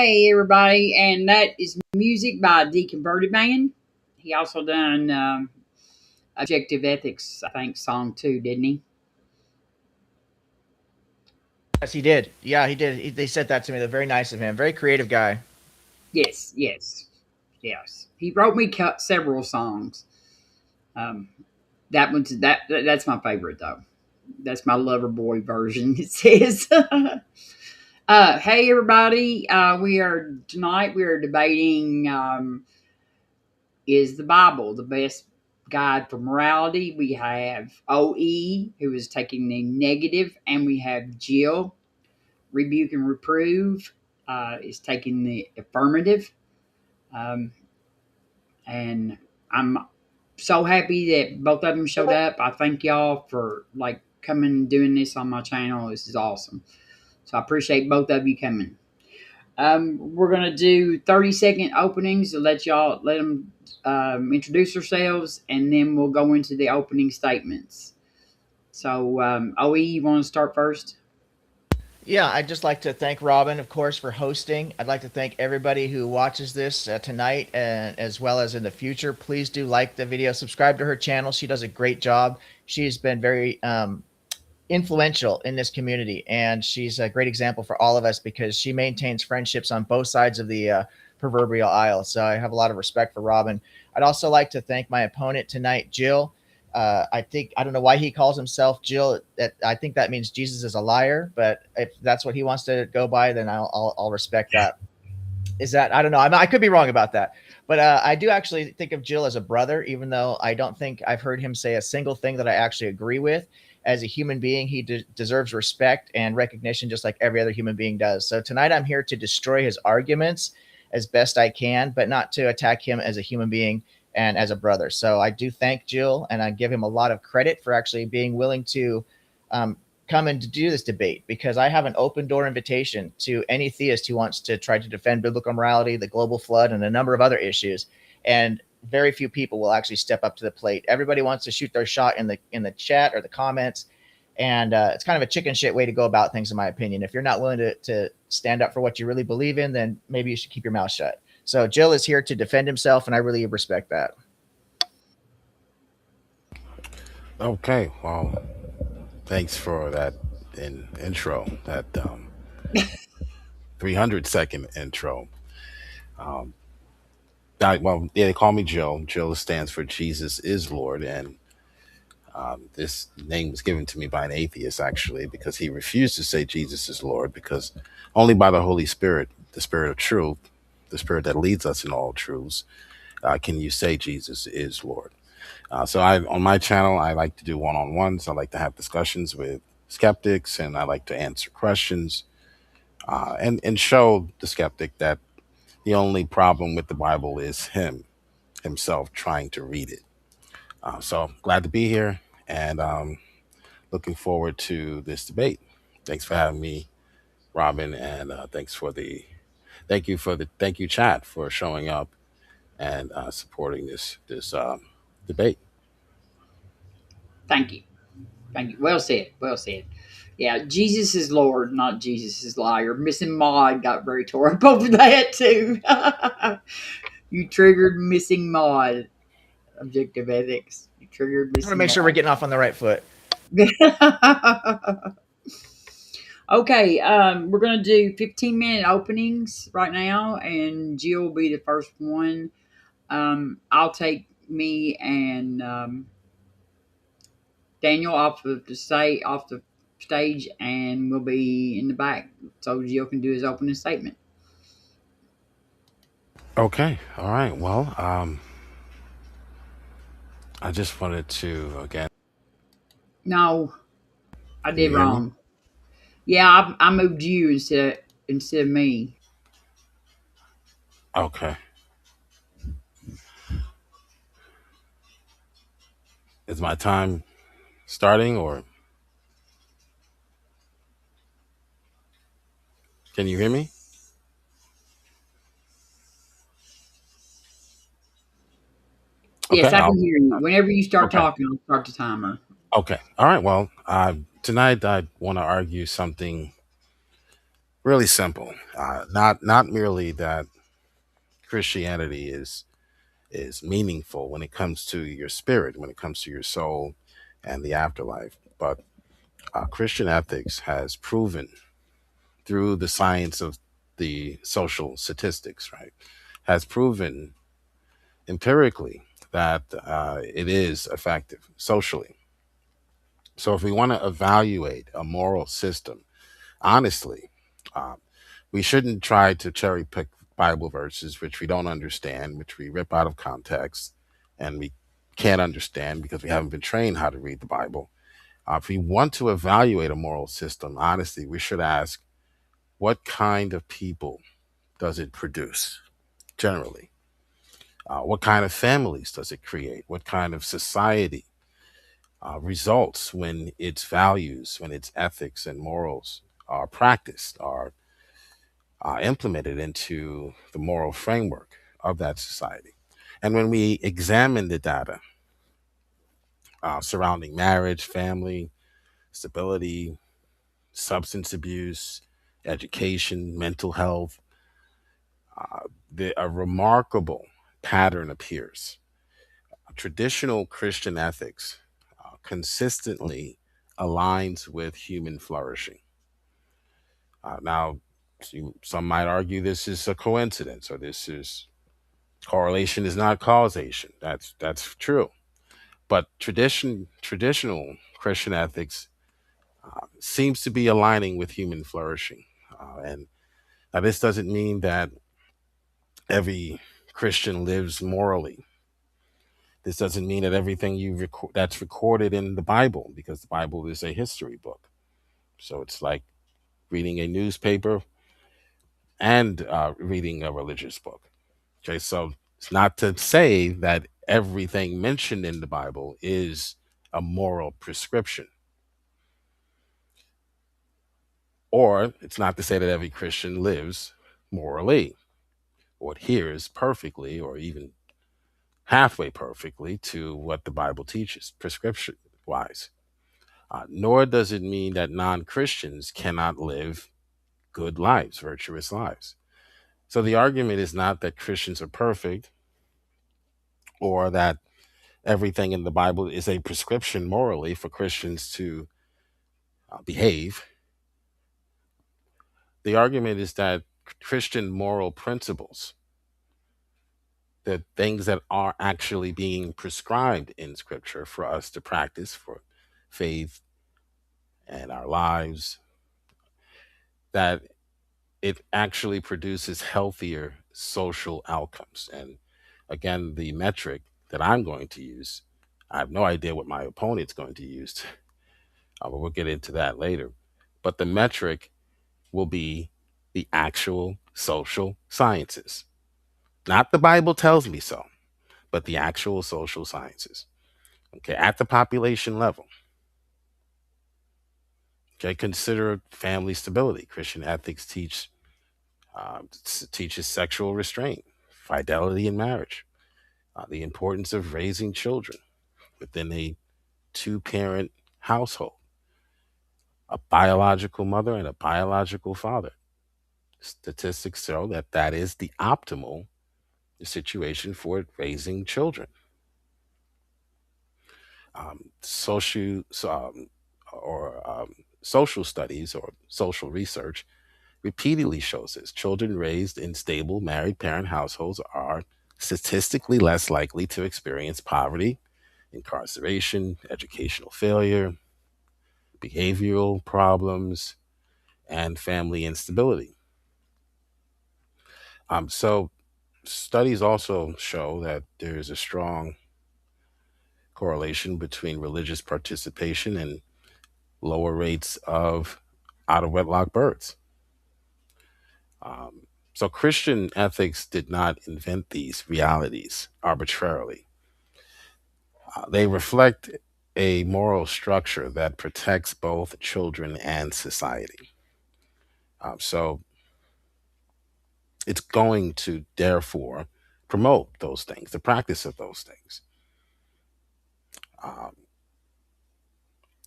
Hey everybody, and that is music by Deconverted Man. He also done Objective Ethics, I think, song too, didn't he? Yes, he did. Yeah, he did. They said that to me. They're very nice of him. Very creative guy. Yes, yes, yes. He wrote me several songs. Um, that's my favorite though. That's my lover boy version. It says. Hey everybody, we are debating. Is the Bible the best guide for morality? We have OE, who is taking the negative, and we have Jill, rebuke and reprove, is taking the affirmative. Um, and I'm so happy that both of them showed up. I thank y'all for like coming and doing this on my channel. This is awesome. So I appreciate both of you coming. We're gonna do 30-second openings to let them introduce themselves, and then we'll go into the opening statements. So, OE, you want to start first? Yeah, I'd just like to thank Robin, of course, for hosting. I'd like to thank everybody who watches this tonight and as well as in the future. Please do like the video, subscribe to her channel. She does a great job. She's been very influential in this community, and she's a great example for all of us because she maintains friendships on both sides of the proverbial aisle. So I have a lot of respect for Robin. I'd also like to thank my opponent tonight, Jill. I don't know why he calls himself Jill. I think that means Jesus is a liar, but if that's what he wants to go by, then I'll respect that. Is that I don't know. I could be wrong about that, but I do actually think of Jill as a brother, even though I don't think I've heard him say a single thing that I actually agree with. As a human being, he deserves respect and recognition, just like every other human being does. So tonight, I'm here to destroy his arguments as best I can, but not to attack him as a human being and as a brother. So I do thank Jill, and I give him a lot of credit for actually being willing to um, come and to do this debate because I have an open door invitation to any theist who wants to try to defend biblical morality, the global flood, and a number of other issues. And very few people will actually step up to the plate. Everybody wants to shoot their shot in the chat or the comments, and it's kind of a chicken shit way to go about things, in my opinion. If you're not willing to stand up for what you really believe in, then maybe you should keep your mouth shut. So Jill is here to defend himself, and I really respect that. Okay, well, thanks for that intro, that 300-second intro. Um, yeah, they call me Joe. Joe stands for Jesus is Lord, and this name was given to me by an atheist actually because he refused to say Jesus is Lord because only by the Holy Spirit, the Spirit of truth, the Spirit that leads us in all truths, can you say Jesus is Lord. On my channel, I like to do one-on-ones. I like to have discussions with skeptics, and I like to answer questions and show the skeptic that the only problem with the Bible is himself trying to read it. So glad to be here, and looking forward to this debate. Thanks for having me, Robin, and thank you chat for showing up and supporting this debate. Thank you. Thank you. Well said. Well said. Yeah, Jesus is Lord, not Jesus is liar. Missing Maud got very tore up over that too. You triggered Missing Maud. Objective Ethics. You triggered I want to Missing make sure we're Maud. getting off on the right foot. Okay, we're gonna do 15-minute openings right now, and Jill will be the first one. I'll take me and Daniel off the stage, and we'll be in the back so Jill can do his opening statement. Okay, all right. Well, I just wanted to again. No, I Can you did hear me? wrong. Yeah, I moved you instead of me. Okay. Is my time starting or can you hear me? Yes, Okay. I can hear you. Whenever you start Okay. talking, I'll start the timer. Okay. All right. Well, tonight I want to argue something Really simple. Not merely that Christianity is meaningful when it comes to your spirit, when it comes to your soul and the afterlife, but Christian ethics has proven through the science of the social statistics, right, has proven empirically that it is effective socially. So if we want to evaluate a moral system honestly, um, we shouldn't try to cherry pick Bible verses which we don't understand, which we rip out of context, and we can't understand because we haven't been trained how to read the Bible. If we want to evaluate a moral system, honestly, we should ask, what kind of people does it produce generally? What kind of families does it create? What kind of society results when its values, when its ethics and morals are practiced, are implemented into the moral framework of that society? And when we examine the data surrounding marriage, family, stability, substance abuse, education, mental health, a remarkable pattern appears. Traditional Christian ethics consistently aligns with human flourishing. Now, some might argue this is a coincidence, or this is correlation is not causation. That's true. But traditional Christian ethics seems to be aligning with human flourishing. And now this doesn't mean that every Christian lives morally. This doesn't mean that everything that's recorded in the Bible, because the Bible is a history book. So it's like reading a newspaper and reading a religious book. Okay, so it's not to say that everything mentioned in the Bible is a moral prescription, or it's not to say that every Christian lives morally or adheres perfectly or even halfway perfectly to what the Bible teaches, prescription wise. Nor does it mean that non Christians cannot live good lives, virtuous lives. So the argument is not that Christians are perfect or that everything in the Bible is a prescription morally for Christians to behave. The argument is that Christian moral principles, the things that are actually being prescribed in Scripture for us to practice for faith and our lives, that it actually produces healthier social outcomes. And again, the metric that I'm going to use, I have no idea what my opponent's going to use, but we'll get into that later. But the metric will be the actual social sciences. Not the Bible tells me so, but the actual social sciences. Okay, at the population level. Okay, consider family stability. Christian ethics teaches sexual restraint, fidelity in marriage, the importance of raising children within a two-parent household, a biological mother and a biological father. Statistics show that that is the optimal situation for raising children. Social or social studies or social research repeatedly shows this. Children raised in stable married parent households are statistically less likely to experience poverty, incarceration, educational failure, behavioral problems, and family instability. So, studies also show that there is a strong correlation between religious participation and lower rates of out of wedlock births. Um, so, Christian ethics did not invent these realities arbitrarily. They reflect a moral structure that protects both children and society. So, it's going to therefore promote those things, the practice of those things. Um,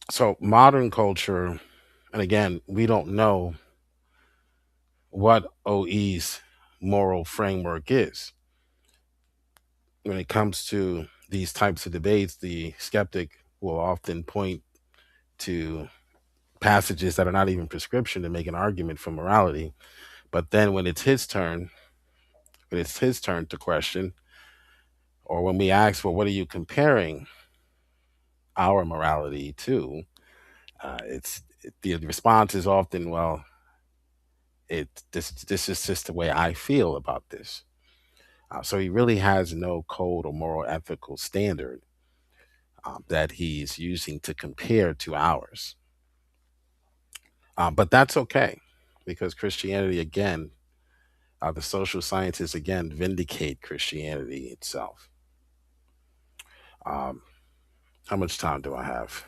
so, modern culture, and again, we don't know what OE's moral framework is. When it comes to these types of debates, the skeptic will often point to passages that are not even prescription to make an argument for morality. But then when it's his turn to question, or when we ask, well, what are you comparing our morality to? The response is often, well, this is just the way I feel about this. So he really has no code or moral ethical standard that he's using to compare to ours. But that's okay, because Christianity, again, the social sciences, again, vindicate Christianity itself. Um, how much time do I have?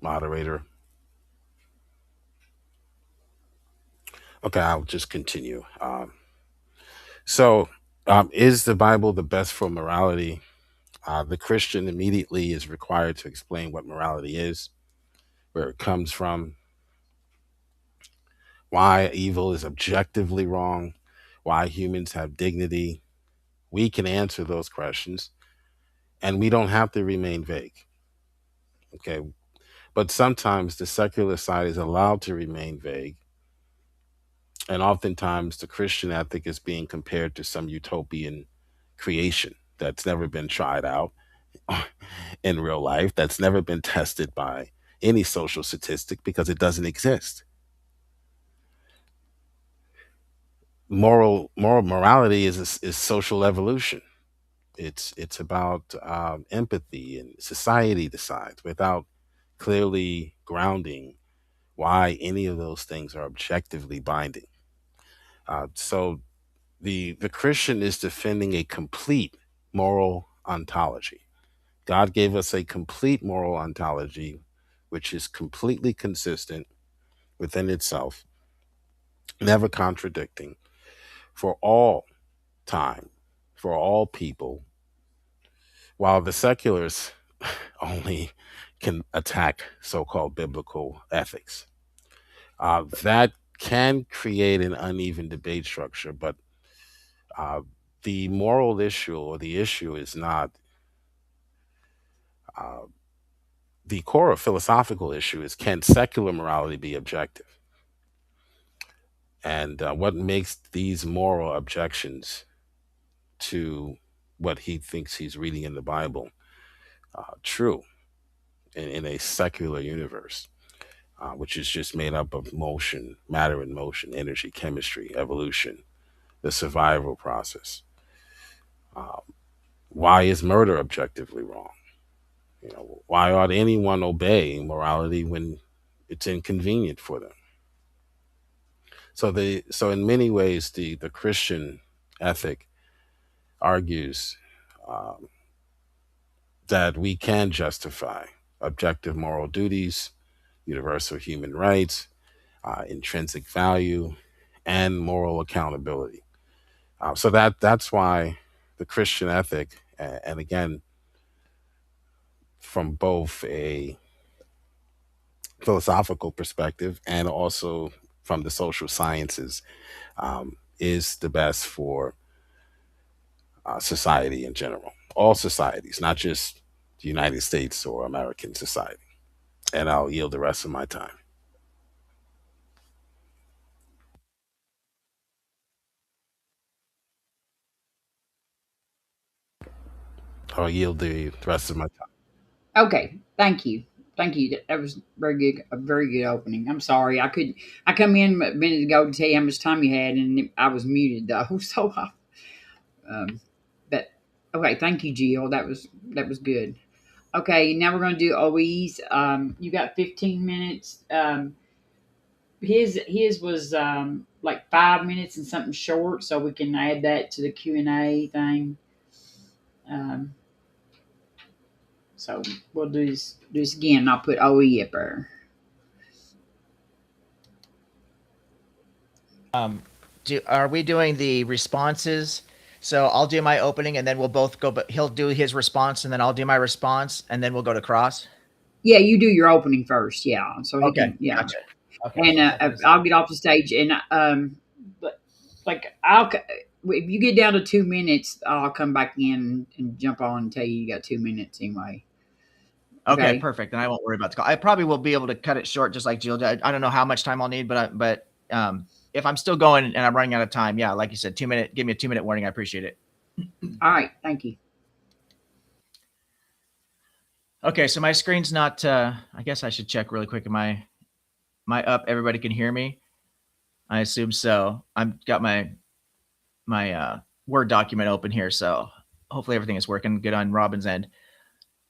Moderator. Okay, I'll just continue. Is the Bible the best for morality? The Christian immediately is required to explain what morality is, where it comes from, why evil is objectively wrong, why humans have dignity. We can answer those questions, and we don't have to remain vague. Okay. But sometimes the secular side is allowed to remain vague, and oftentimes the Christian ethic is being compared to some utopian creation that's never been tried out in real life, that's never been tested by any social statistic because it doesn't exist. Moral morality is social evolution. It's about empathy, and society decides without clearly grounding why any of those things are objectively binding. So the Christian is defending a complete moral ontology. God gave us a complete moral ontology, which is completely consistent within itself, never contradicting, for all time, for all people, while the seculars only can attack so-called biblical ethics. That can create an uneven debate structure, but uh, the moral issue, or the issue, is not uh, the core of philosophical issue is, can secular morality be objective? And what makes these moral objections to what he thinks he's reading in the Bible true in a secular universe, which is just made up of motion, matter and motion, energy, chemistry, evolution, the survival process. Uh, why is murder objectively wrong? Why ought anyone obey morality when it's inconvenient for them? So in many ways, the Christian ethic argues um, that we can justify objective moral duties, universal human rights, intrinsic value, and moral accountability. So that's why the Christian ethic, and again, from both a philosophical perspective and also from the social sciences, is the best for society in general, all societies, not just the United States or American society. And I'll yield the rest of my time. I'll yield the rest of my time. Okay, thank you. Thank you. That was very good. A very good opening. I'm sorry. I come in a minute ago to tell you how much time you had, and I was muted though. So, um, but okay. Thank you, Jill. That was good. Okay, now we're going to do OEs. You got 15 minutes. His was like 5 minutes and something short, so we can add that to the Q&A thing. Um, so we'll do this again. I'll put OE up there. Are we doing the responses? So I'll do my opening and then we'll both go, but he'll do his response and then I'll do my response and then we'll go to cross. Yeah, you do your opening first. Yeah, so he Okay, can. Yeah, gotcha. Okay, and so second is I'll get off the stage, and but like if you get down to 2 minutes, I'll come back in and jump on and tell you got 2 minutes anyway. okay, Okay. perfect. Then I won't worry about the call. I probably will be able to cut it short, just like Jill did. I don't know how much time I'll need, but if I'm still going and I'm running out of time, yeah, like you said, 2 minute. Give me a 2 minute warning. I appreciate it. All right. Thank you. Okay, so my screen's not. I guess I should check really quick. Am I up? Everybody can hear me. I assume so. I've got my Word document open here, so hopefully everything is working good on Robin's end.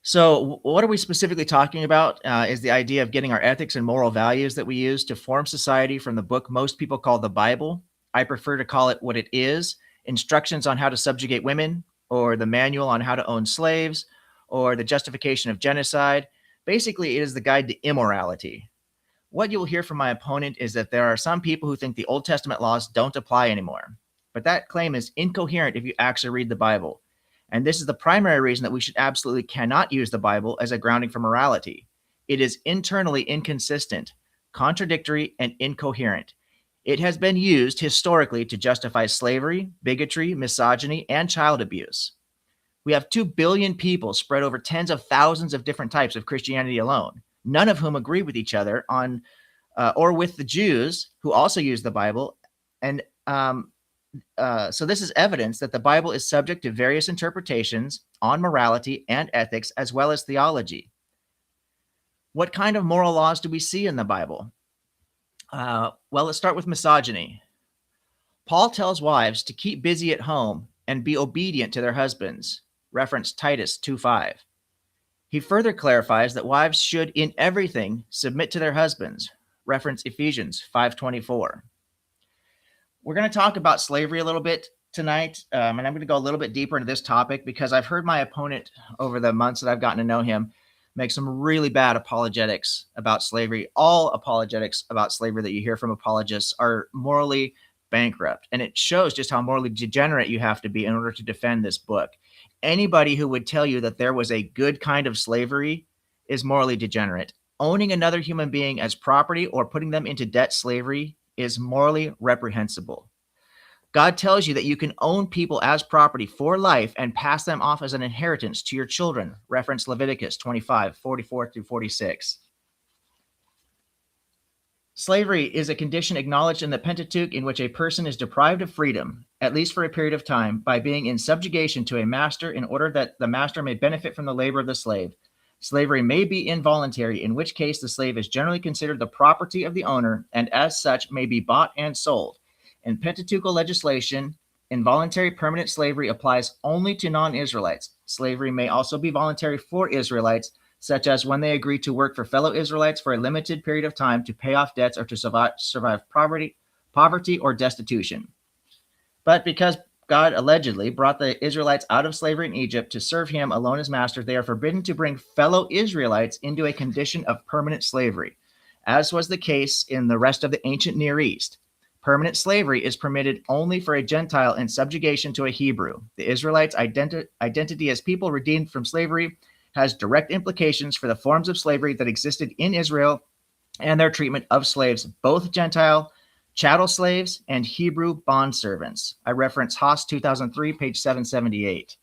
So, what are we specifically talking about? Is the idea of getting our ethics and moral values that we use to form society from the book most people call the Bible. I prefer to call it what it is: instructions on how to subjugate women, or the manual on how to own slaves, or the justification of genocide. Basically, it is the guide to immorality. What you'll hear from my opponent is that there are some people who think the Old Testament laws don't apply anymore. But that claim is incoherent if you actually read the Bible. And this is the primary reason that we should absolutely cannot use the Bible as a grounding for morality. It is internally inconsistent, contradictory, and incoherent. It has been used historically to justify slavery, bigotry, misogyny, and child abuse. We have 2 billion people spread over tens of thousands of different types of Christianity alone, none of whom agree with each other on, or with the Jews who also use the Bible. And so this is evidence that the Bible is subject to various interpretations on morality and ethics, as well as theology. What kind of moral laws do we see in the Bible? Well, let's start with misogyny. Paul tells wives to keep busy at home and be obedient to their husbands. Reference Titus 2:5. He further clarifies that wives should, in everything, submit to their husbands. Reference Ephesians 5:24. We're going to talk about slavery a little bit tonight, and I'm going to go a little bit deeper into this topic because I've heard my opponent over the months that I've gotten to know him make some really bad apologetics about slavery. All apologetics about slavery that you hear from apologists are morally bankrupt, and it shows just how morally degenerate you have to be in order to defend this book. Anybody who would tell you that there was a good kind of slavery is morally degenerate. Owning another human being as property or putting them into debt slavery is morally reprehensible. God tells you that you can own people as property for life and pass them off as an inheritance to your children. Reference Leviticus 25:44-46. Slavery is a condition acknowledged in the Pentateuch in which a person is deprived of freedom, at least for a period of time, by being in subjugation to a master in order that the master may benefit from the labor of the slave. Slavery may be involuntary, in which case the slave is generally considered the property of the owner and as such may be bought and sold. In Pentateuchal legislation, involuntary permanent slavery applies only to non-Israelites. Slavery may also be voluntary for Israelites, such as when they agree to work for fellow Israelites for a limited period of time to pay off debts or to survive poverty or destitution. But because God allegedly brought the Israelites out of slavery in Egypt to serve him alone as master, they are forbidden to bring fellow Israelites into a condition of permanent slavery, as was the case in the rest of the ancient Near East. Permanent slavery is permitted only for a Gentile in subjugation to a Hebrew. The Israelites' identity as people redeemed from slavery has direct implications for the forms of slavery that existed in Israel and their treatment of slaves, both Gentile, chattel slaves, and Hebrew bondservants. I reference Haas 2003, page 778.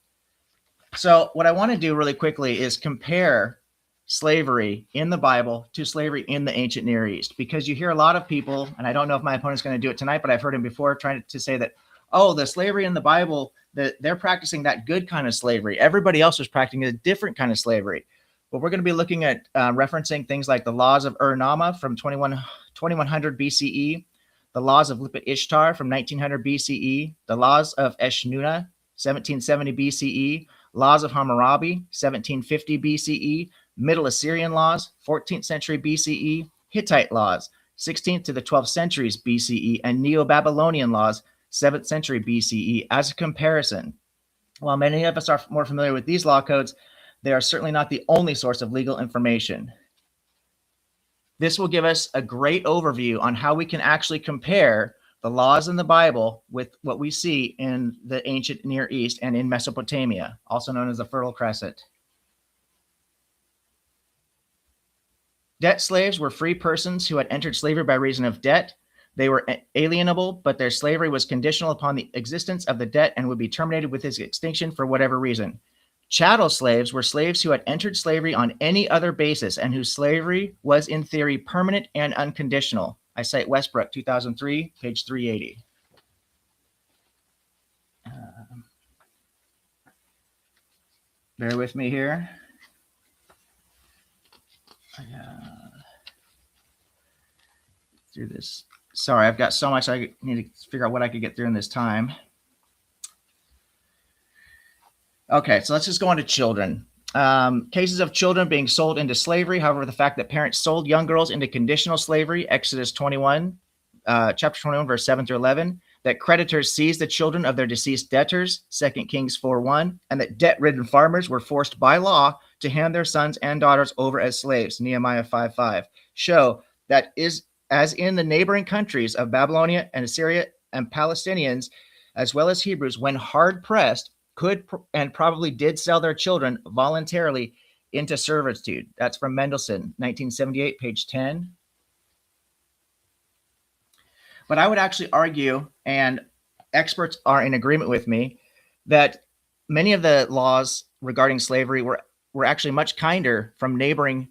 So what I want to do really quickly is compare slavery in the Bible to slavery in the ancient Near East, because you hear a lot of people, and I don't know if my opponent's going to do it tonight, but I've heard him before trying to say that, oh, the slavery in the Bible, that they're practicing that good kind of slavery. Everybody else was practicing a different kind of slavery. But we're going to be looking at referencing things like the laws of Ur-Nama from 2100 BCE, the laws of Lipit Ishtar from 1900 BCE, the laws of Eshnunna, 1770 BCE, laws of Hammurabi, 1750 BCE, Middle Assyrian laws, 14th century BCE, Hittite laws, 16th to the 12th centuries BCE, and Neo-Babylonian laws, 7th century BCE. As a comparison, while many of us are more familiar with these law codes, they are certainly not the only source of legal information. This will give us a great overview on how we can actually compare the laws in the Bible with what we see in the ancient Near East and in Mesopotamia, also known as the Fertile Crescent. Debt slaves were free persons who had entered slavery by reason of debt. They were alienable, but their slavery was conditional upon the existence of the debt and would be terminated with its extinction for whatever reason. Chattel slaves were slaves who had entered slavery on any other basis and whose slavery was in theory permanent and unconditional. I cite Westbrook, 2003, page 380. Bear with me here. Through this. Sorry, I've got so much I need to figure out what I could get through in this time. Okay, so let's just go on to children. Cases of children being sold into slavery. However, the fact that parents sold young girls into conditional slavery, Exodus 21, chapter 21, verse 7 through 11, that creditors seized the children of their deceased debtors, 2 Kings 4:1, and that debt-ridden farmers were forced by law to hand their sons and daughters over as slaves, Nehemiah 5:5, show that is as in the neighboring countries of Babylonia and Assyria and Palestinians, as well as Hebrews, when hard pressed, could and probably did sell their children voluntarily into servitude. That's from Mendelssohn, 1978, page 10. But I would actually argue, and experts are in agreement with me, that many of the laws regarding slavery were actually much kinder from neighboring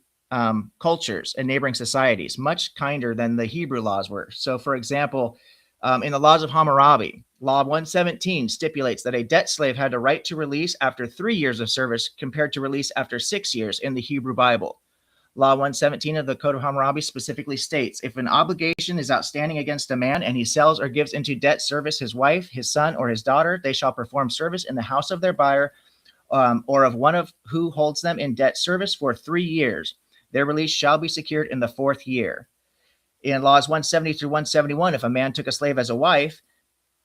cultures and neighboring societies, much kinder than the Hebrew laws were. So, for example, in the laws of Hammurabi, Law 117 stipulates that a debt slave had a right to release after 3 years of service compared to release after 6 years in the Hebrew Bible. Law 117 of the Code of Hammurabi specifically states, if an obligation is outstanding against a man and he sells or gives into debt service his wife, his son, or his daughter, they shall perform service in the house of their buyer or of one of who holds them in debt service for 3 years. Their release shall be secured in the 4th year. In laws 170 through 171, if a man took a slave as a wife,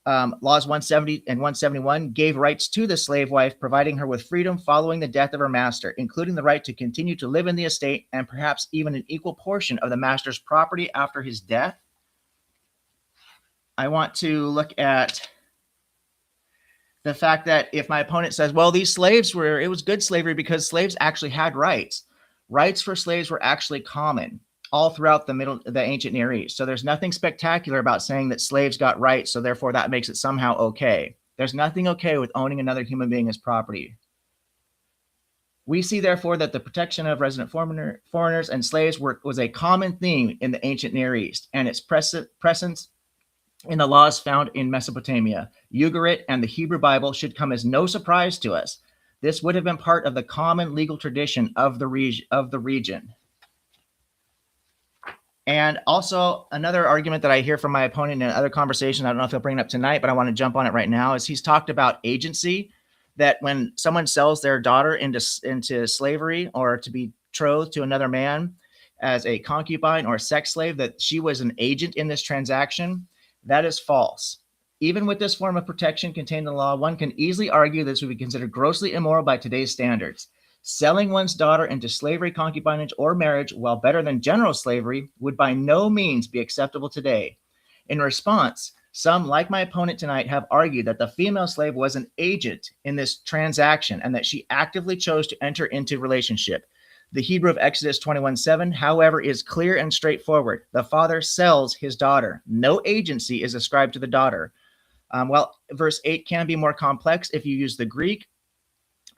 laws 170 and 171 gave rights to the slave wife, providing her with freedom following the death of her master, including the right to continue to live in the estate and perhaps even an equal portion of the master's property after his death. I want to look at the fact that if my opponent says, well, these slaves it was good slavery because slaves actually had rights. Rights for slaves were actually common all throughout the ancient Near East. So there's nothing spectacular about saying that slaves got rights, so therefore that makes it somehow okay. There's nothing okay with owning another human being as property. We see, therefore, that the protection of resident foreigners and slaves was a common theme in the ancient Near East, and its presence in the laws found in Mesopotamia, Ugarit, and the Hebrew Bible should come as no surprise to us. This would have been part of the common legal tradition of the region. And also another argument that I hear from my opponent in other conversations, I don't know if he'll bring it up tonight, but I want to jump on it right now, is he's talked about agency, that when someone sells their daughter into slavery or to be betrothed to another man as a concubine or a sex slave, that she was an agent in this transaction. That is false. Even with this form of protection contained in the law, one can easily argue this would be considered grossly immoral by today's standards. Selling one's daughter into slavery, concubinage, or marriage, while better than general slavery, would by no means be acceptable today. In response, some, like my opponent tonight, have argued that the female slave was an agent in this transaction and that she actively chose to enter into relationship. The Hebrew of Exodus 21:7, however, is clear and straightforward. The father sells his daughter. No agency is ascribed to the daughter. Well, verse 8 can be more complex if you use the Greek.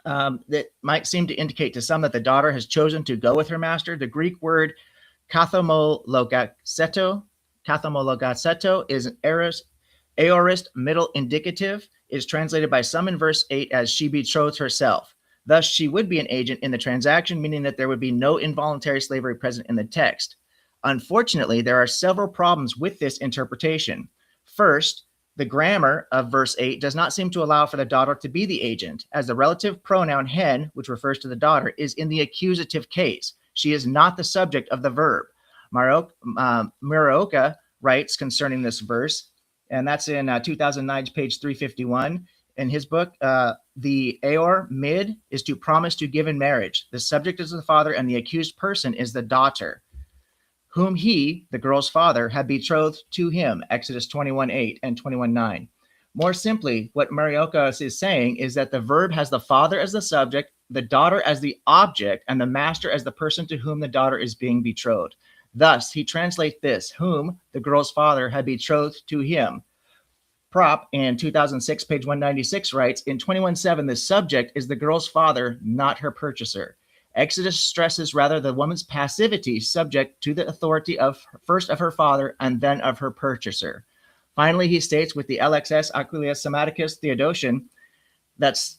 That might seem to indicate to some that the daughter has chosen to go with her master. The Greek word kathomologaseto is an aorist middle indicative, is translated by some in verse 8 as she betrothed herself. Thus, she would be an agent in the transaction, meaning that there would be no involuntary slavery present in the text. Unfortunately, there are several problems with this interpretation. First, the grammar of verse 8 does not seem to allow for the daughter to be the agent, as the relative pronoun hen, which refers to the daughter, is in the accusative case. She is not the subject of the verb. Muraoka writes concerning this verse, and that's in 2009, page 351. In his book, the aor mid is to promise to give in marriage. The subject is the father, and the accused person is the daughter, whom he, the girl's father, had betrothed to him, Exodus 21:8 and 21:9. More simply, what Muraoka is saying is that the verb has the father as the subject, the daughter as the object and the master as the person to whom the daughter is being betrothed. Thus, he translates this, whom the girl's father had betrothed to him. Prop in 2006, page 196 writes, in 21:7, the subject is the girl's father, not her purchaser. Exodus stresses rather the woman's passivity subject to the authority of first of her father and then of her purchaser. Finally, he states with the LXS Aquileus Sematicus Theodotion, that's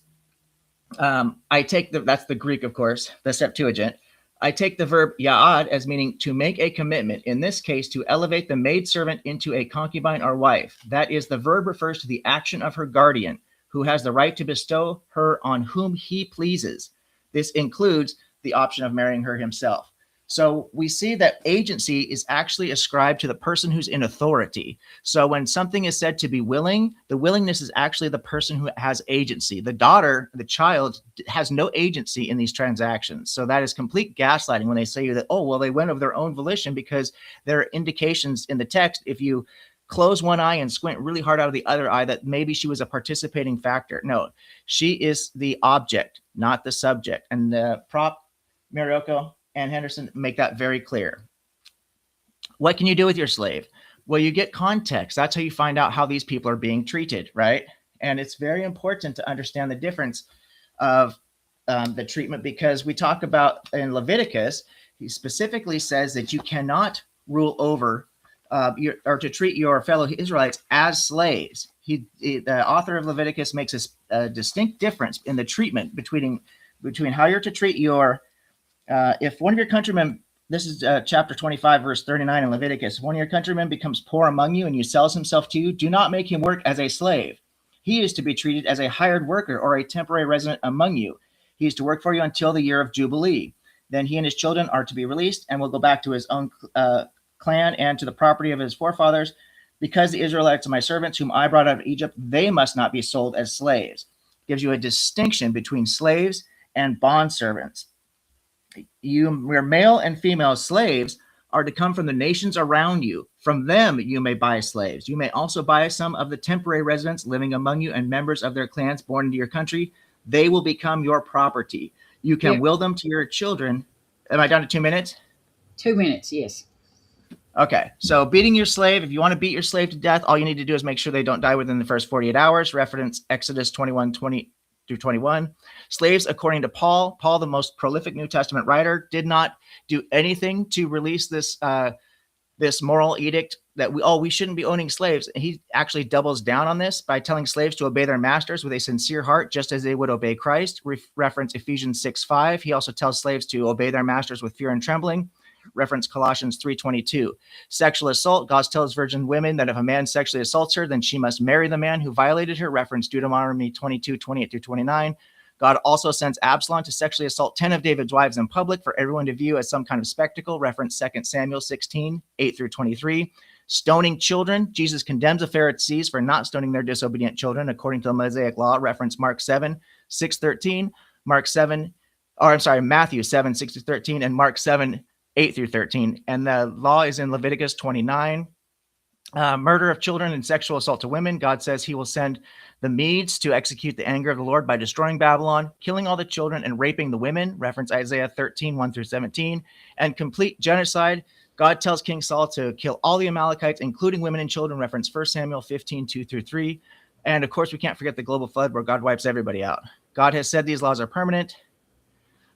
that's the Greek, of course, the Septuagint. I take the verb ya'ad as meaning to make a commitment, in this case, to elevate the maidservant into a concubine or wife. That is, the verb refers to the action of her guardian, who has the right to bestow her on whom he pleases. This includes the option of marrying her himself. So we see that agency is actually ascribed to the person who's in authority. So when something is said to be willing, the willingness is actually the person who has agency. The daughter, the child, has no agency in these transactions. So that is complete gaslighting when they say that, oh, well, they went of their own volition, because there are indications in the text, if you close one eye and squint really hard out of the other eye, that maybe she was a participating factor. No, she is the object, not the subject. And the prop, Marioko and Henderson make that very clear. What can you do with your slave? Well, you get context. That's how you find out how these people are being treated, right? And it's very important to understand the difference of the treatment, because we talk about in Leviticus, he specifically says that you cannot rule over or to treat your fellow Israelites as slaves. The author of Leviticus makes a distinct difference in the treatment between how you're to treat your if one of your countrymen, this is chapter 25, verse 39 in Leviticus, if one of your countrymen becomes poor among you and he sells himself to you, do not make him work as a slave. He is to be treated as a hired worker or a temporary resident among you. He is to work for you until the year of Jubilee. Then he and his children are to be released and will go back to his own clan and to the property of his forefathers. Because the Israelites are my servants, whom I brought out of Egypt, they must not be sold as slaves. It gives you a distinction between slaves and bondservants. Your male and female slaves are to come from the nations around you. From them you may buy slaves. You may also buy some of the temporary residents living among you and members of their clans born into your country. They will become your property. You can will them to your children. Am I down to 2 minutes? 2 minutes, yes. Okay, so beating your slave, if you want to beat your slave to death, all you need to do is make sure they don't die within the first 48 hours. Reference Exodus 21:20 through 21. Slaves, according to Paul, the most prolific New Testament writer, did not do anything to release this this moral edict that we shouldn't be owning slaves. And he actually doubles down on this by telling slaves to obey their masters with a sincere heart, just as they would obey Christ. Reference Ephesians 6:5. He also tells slaves to obey their masters with fear and trembling. Reference Colossians 3:22. Sexual assault. God tells virgin women that if a man sexually assaults her, then she must marry the man who violated her. Reference Deuteronomy 22:28 through 29. God also sends Absalom to sexually assault 10 of David's wives in public for everyone to view as some kind of spectacle. Reference 2 Samuel 16:8 through 23. Stoning children. Jesus condemns the Pharisees for not stoning their disobedient children according to the Mosaic law. Reference Mark 7:6-13. Matthew 7:6-13, and Mark 7:8 through 13. And the law is in Leviticus 29. Murder of children and sexual assault to women. God says he will send the Medes to execute the anger of the Lord by destroying Babylon, killing all the children and raping the women. Reference Isaiah 13:1 through 17. And complete genocide. God tells King Saul to kill all the Amalekites, including women and children. Reference 1 Samuel 15:2 through 3. And of course, we can't forget the global flood where God wipes everybody out. God has said these laws are permanent.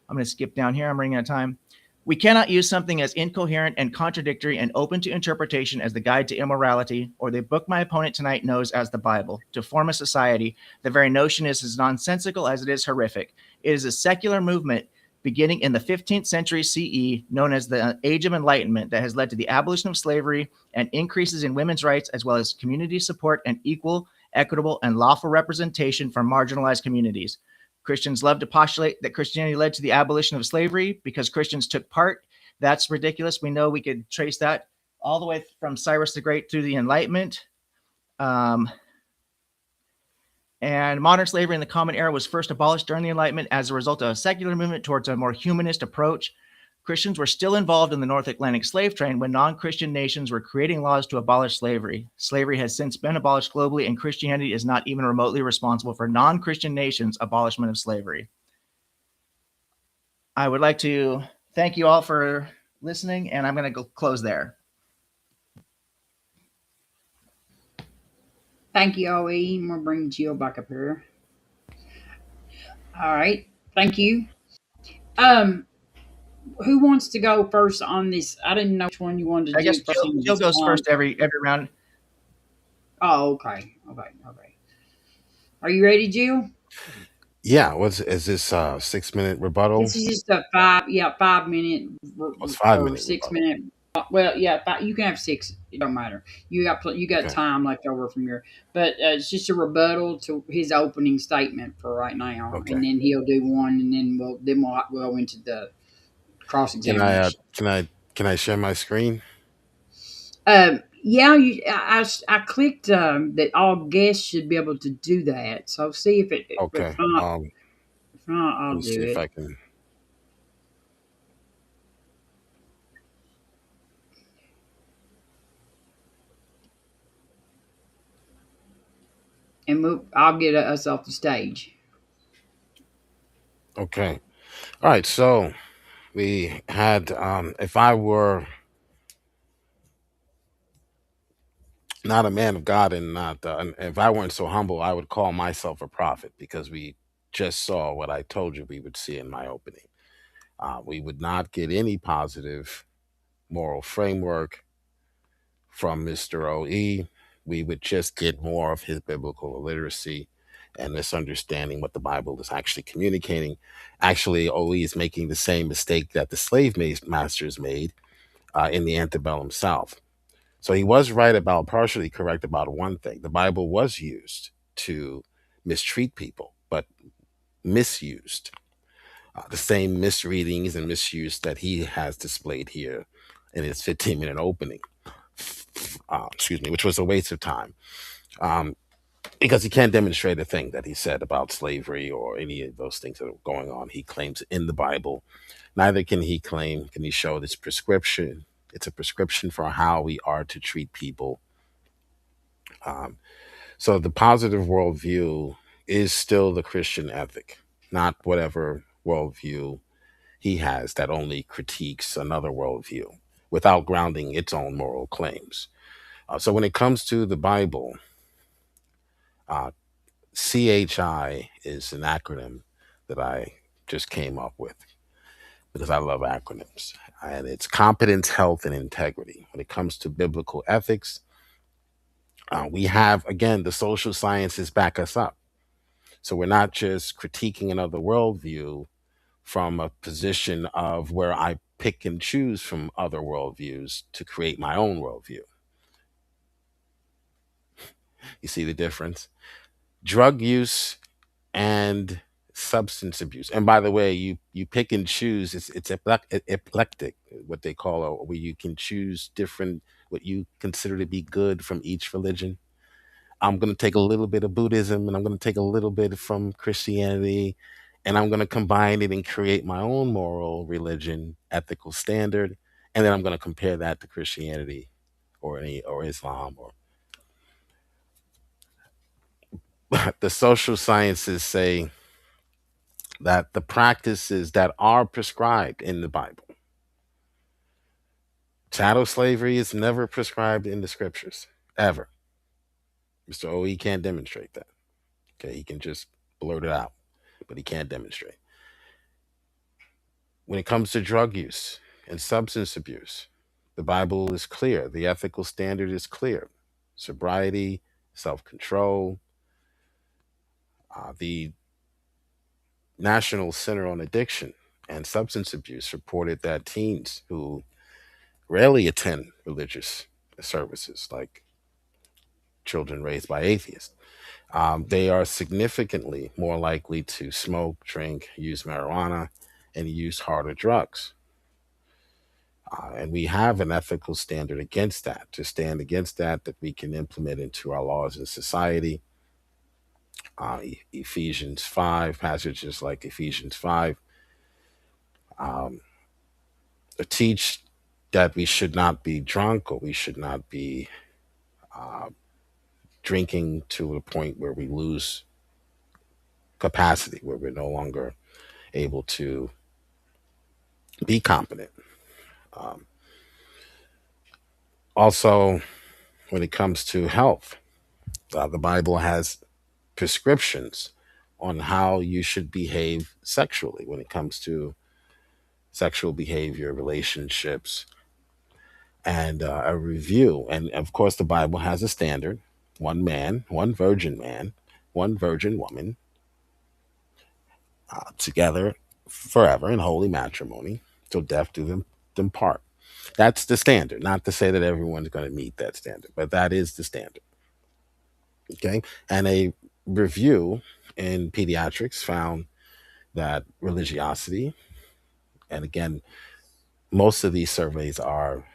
I'm going to skip down here. I'm running out of time. We cannot use something as incoherent and contradictory and open to interpretation as the Guide to Immorality, or the book my opponent tonight knows as the Bible, to form a society. The very notion is as nonsensical as it is horrific. It is a secular movement beginning in the 15th century CE, known as the Age of Enlightenment, that has led to the abolition of slavery and increases in women's rights, as well as community support and equal, equitable, and lawful representation for marginalized communities. Christians love to postulate that Christianity led to the abolition of slavery because Christians took part. That's ridiculous. We know we could trace that all the way from Cyrus the Great through the Enlightenment. And modern slavery in the Common Era was first abolished during the Enlightenment as a result of a secular movement towards a more humanist approach. Christians were still involved in the North Atlantic slave trade when non-Christian nations were creating laws to abolish slavery. Slavery has since been abolished globally, and Christianity is not even remotely responsible for non-Christian nations' abolishment of slavery. I would like to thank you all for listening, and I'm going to go close there. Thank you, OE. We'll bring Jill back up here. All right. Thank you. Who wants to go first on this? I didn't know which one you wanted to I guess do first. Jill goes first every round. Oh, okay. Are you ready, Jill? Yeah, is this 6 minute rebuttal? This is just a 5 minute It's or 5 minute 6 minute. Well, yeah, you can have six. It don't matter. You got Okay. time left over from your, but it's just a rebuttal to his opening statement for right now, Okay. and then he'll do one, and then we'll go into the cross Can I examination. can I share my screen? Yeah, I clicked that all guests should be able to do that. So see if it Okay. if not, Let I'll me see do if it. I can. And I'll get us off the stage. Okay. All right. So we had, if I were not a man of God and not, and if I weren't so humble, I would call myself a prophet because we just saw what I told you we would see in my opening. We would not get any positive moral framework from Mr. OE. We would just get more of his biblical illiteracy and misunderstanding what the Bible is actually communicating. Actually, OE is making the same mistake that the slave masters made in the antebellum South. So he was right about, partially correct about one thing. The Bible was used to mistreat people, but misused. The same misreadings and misuse that he has displayed here in his 15-minute opening. Excuse me, which was a waste of time. Um, because he can't demonstrate a thing that he said about slavery or any of those things that are going on. He claims in the Bible. Neither can he show this prescription. It's a prescription for how we are to treat people. Um, so the positive worldview is still the Christian ethic, not whatever worldview he has that only critiques another worldview without grounding its own moral claims. So when it comes to the Bible, uh, CHI is an acronym that I just came up with because I love acronyms. And it's competence, health, and integrity. When it comes to biblical ethics, we have, again, the social sciences back us up. So we're not just critiquing another worldview from a position of where I pick and choose from other worldviews to create my own worldview. You see the difference? Drug use and substance abuse. And by the way, you pick and choose. It's eclectic, what they call, where you can choose different what you consider to be good from each religion. I'm going to take a little bit of Buddhism and I'm going to take a little bit from Christianity and I'm going to combine it and create my own moral religion, ethical standard, and then I'm going to compare that to Christianity or Islam or the social sciences say that the practices that are prescribed in the Bible. Chattel slavery is never prescribed in the scriptures, ever. Mr. OE can't demonstrate that. Okay, he can just blurt it out, but he can't demonstrate. When it comes to drug use and substance abuse, the Bible is clear. The ethical standard is clear. Sobriety, self-control. The National Center on Addiction and Substance Abuse reported that teens who rarely attend religious services, like children raised by atheists, they are significantly more likely to smoke, drink, use marijuana, and use harder drugs. And we have an ethical standard against that, to stand against that, that we can implement into our laws in society. Ephesians 5, passages like Ephesians 5, um, teach that we should not be drunk or we should not be uh, drinking to the point where we lose capacity, where we're no longer able to Be competent. Um, Also, when it comes to health, the Bible has prescriptions on how you should behave sexually when it comes to sexual behavior, relationships, and a review. And of course, the Bible has a standard: man, one virgin woman, together forever in holy matrimony till death do them part. That's the standard. Not to say that everyone's going to meet that standard, but that is the standard. Okay. And a review in pediatrics found that religiosity, and again, most of these surveys are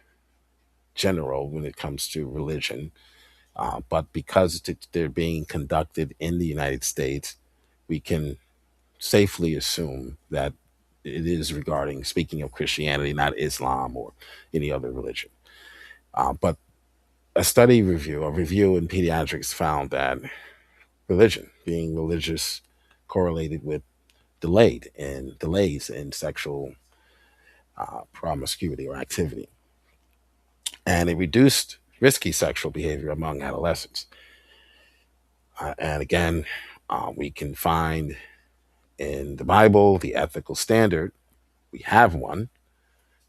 general when it comes to religion, but because they're being conducted in the United States, we can safely assume that it is regarding, speaking of Christianity, not Islam or any other religion. But a review in pediatrics found that religion, being religious, correlated with delays in sexual promiscuity or activity, and it reduced risky sexual behavior among adolescents. And again, we can find in the Bible the ethical standard. We have one.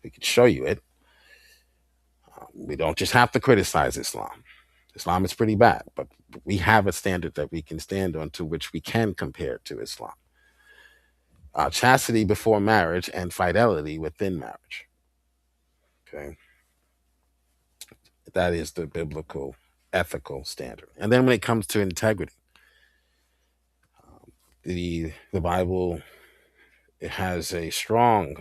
We can show you it. We don't just have to criticize Islam. Islam is pretty bad, but we have a standard that we can stand on to which we can compare to Islam. Chastity before marriage and fidelity within marriage. Okay, that is the biblical ethical standard. And then when it comes to integrity, the Bible, it has a strong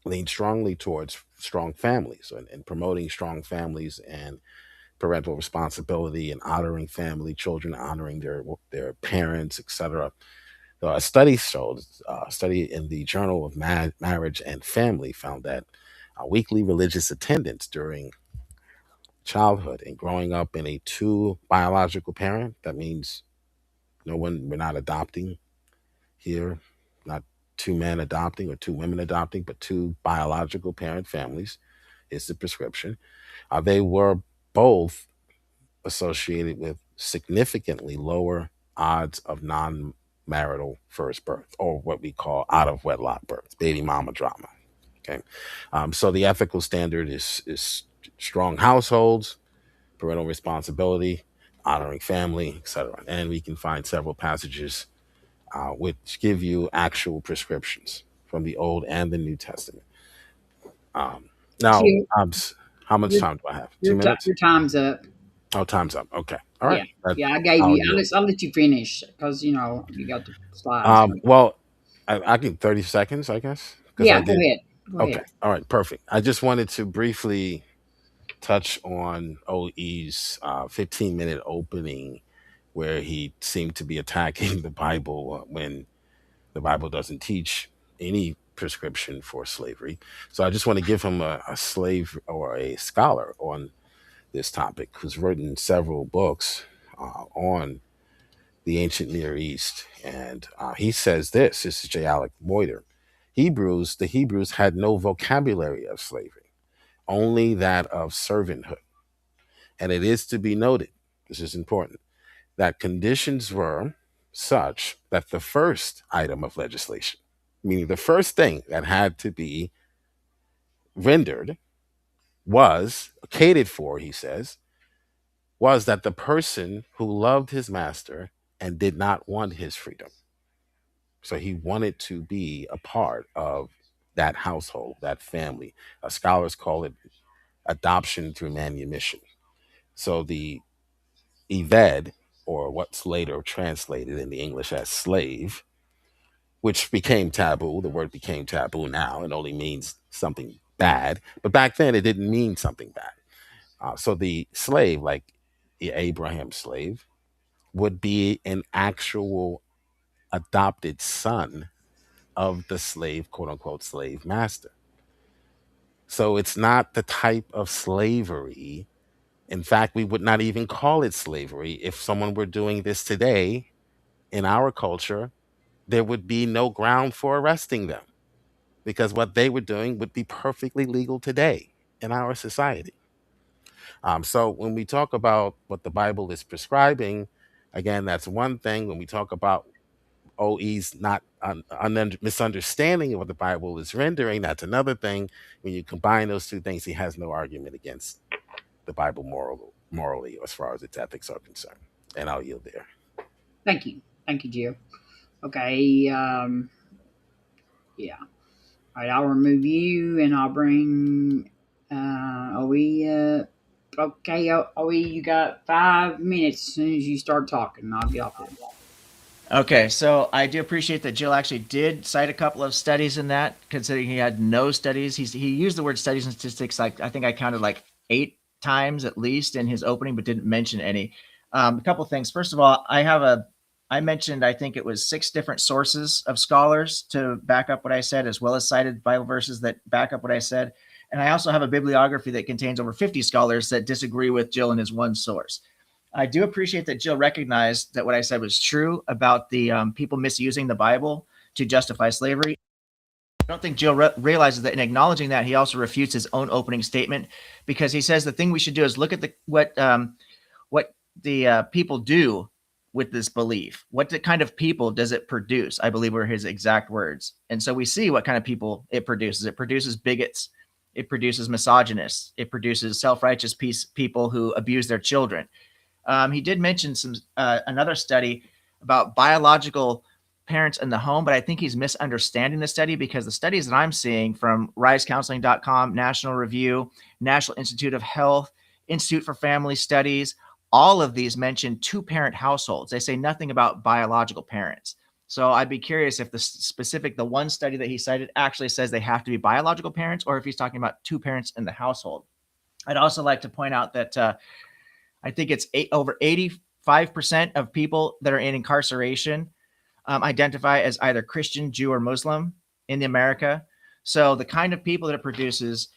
lean strongly towards strong families and promoting strong families and parental responsibility and honoring family, children honoring their parents, etc. So a study showed, a study in the Journal of Marriage and Family found that weekly religious attendance during childhood and growing up in a two biological parent, that means no one, we're not adopting here, not two men adopting or two women adopting, but two biological parent families is the prescription. They were both associated with significantly lower odds of non marital first birth, or what we call out of wedlock birth, baby mama drama. Okay. So the ethical standard is strong households, parental responsibility, honoring family, etc. And we can find several passages which give you actual prescriptions from the Old and the New Testament. Um, now, Q, how much your time do I have? 2 minutes? your time's up. Oh, time's up. Okay. All right. Yeah, yeah. I gave I'll you. yield. I'll let you finish because you got the slides. Well, I can 30 seconds, I guess, because I Yeah, go did. ahead. Go Okay. ahead. All right. Perfect. I just wanted to briefly touch on OE's 15-minute opening where he seemed to be attacking the Bible when the Bible doesn't teach any prescription for slavery. So I just want to give him a slave or a scholar on this topic who's written several books on the ancient Near East. And he says this is J. Alec Moiter. The Hebrews had no vocabulary of slavery, only that of servanthood. And it is to be noted, this is important, that conditions were such that the first item of legislation, meaning the first thing that had to be rendered, was catered for, he says, was that the person who loved his master and did not want his freedom. So he wanted to be a part of that household, that family. Scholars call it adoption through manumission. So the Eved, or what's later translated in the English as slave, which became taboo. The word became taboo now. It only means something bad. But back then, it didn't mean something bad. So the slave, like the Abraham slave, would be an actual adopted son of the slave, quote unquote, slave master. So it's not the type of slavery. In fact, we would not even call it slavery. If someone were doing this today in our culture, there would be no ground for arresting them. because what they were doing would be perfectly legal today in our society. So when we talk about what the Bible is prescribing, again, that's one thing. When we talk about OE's not misunderstanding of what the Bible is rendering, that's another thing. When you combine those two things, he has no argument against the Bible morally as far as its ethics are concerned. And I'll yield there. Thank you. Thank you, Jill. Okay. Yeah. All right. I'll remove you and I'll bring OE up. Okay, OE, you got 5 minutes as soon as you start talking. I'll get off there. Okay, so I do appreciate that Jill actually did cite a couple of studies in that, considering he had no studies. He used the word studies and statistics, like I think I counted like 8 times at least in his opening, but didn't mention any. A couple of things. First of all, I mentioned, I think it was 6 different sources of scholars to back up what I said, as well as cited Bible verses that back up what I said. And I also have a bibliography that contains over 50 scholars that disagree with Jill in his one source. I do appreciate that Jill recognized that what I said was true about the people misusing the Bible to justify slavery. I don't think Jill realizes that in acknowledging that, he also refutes his own opening statement, because he says the thing we should do is look at what the people do with this belief. What kind of people does it produce? I believe were his exact words. And so we see what kind of people it produces. It produces bigots. It produces misogynists. It produces self-righteous people who abuse their children. He did mention another study about biological parents in the home, but I think he's misunderstanding the study, because the studies that I'm seeing from risecounseling.com, National Review, National Institute of Health, Institute for Family Studies, all of these mention 2-parent households. They say nothing about biological parents. So I'd be curious if the one study that he cited actually says they have to be biological parents, or if he's talking about 2 parents in the household. I'd also like to point out that I think it's over 85% of people that are in incarceration identify as either Christian, Jew, or Muslim in America. So the kind of people that it produces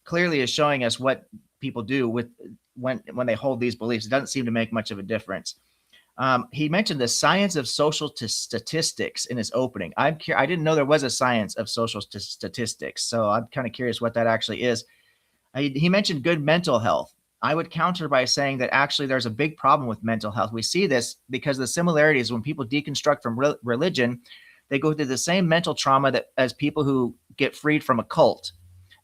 clearly is showing us what people do with when they hold these beliefs. It doesn't seem to make much of a difference. He mentioned the science of social statistics in his opening. I didn't know there was a science of social statistics, so I'm kind of curious what that actually is. He mentioned good mental health. I would counter by saying that actually there's a big problem with mental health. We see this because the similarities when people deconstruct from religion, they go through the same mental trauma as people who get freed from a cult.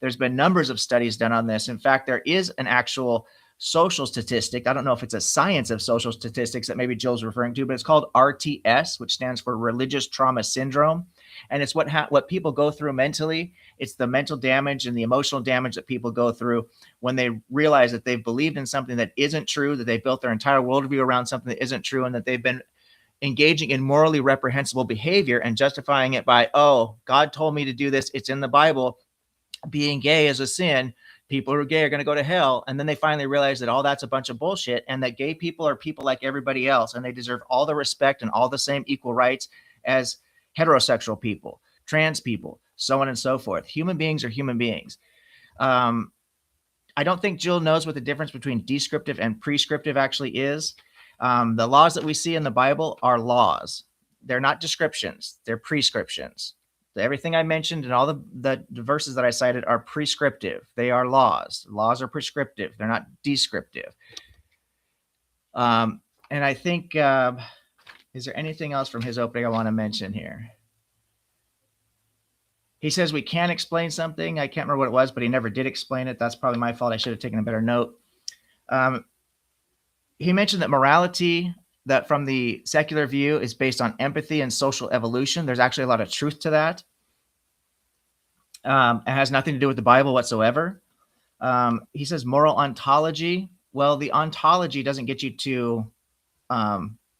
There's been numbers of studies done on this. In fact, there is an actual social statistic. I don't know if it's a science of social statistics that maybe Jill's referring to, but it's called RTS, which stands for Religious Trauma Syndrome. And it's what people go through mentally. It's the mental damage and the emotional damage that people go through when they realize that they've believed in something that isn't true, that they built their entire worldview around something that isn't true, and that they've been engaging in morally reprehensible behavior and justifying it by, oh, God told me to do this. It's in the Bible. Being gay is a sin. People who are gay are going to go to hell. And then they finally realize that all that's a bunch of bullshit, and that gay people are people like everybody else, and they deserve all the respect and all the same equal rights as heterosexual people, trans people, so on and so forth. Human beings are human beings. I don't think Jill knows what the difference between descriptive and prescriptive actually is. The laws that we see in the Bible are laws. They're not descriptions. They're prescriptions. Everything I mentioned and all the verses that I cited are prescriptive. They are laws. Laws are prescriptive. They're not descriptive. And I think, is there anything else from his opening I want to mention here? He says we can explain something. I can't remember what it was, but he never did explain it. That's probably my fault. I should have taken a better note. He mentioned that morality, that from the secular view, is based on empathy and social evolution. There's actually a lot of truth to that. It has nothing to do with the Bible whatsoever. He says moral ontology. Well, the ontology doesn't get you to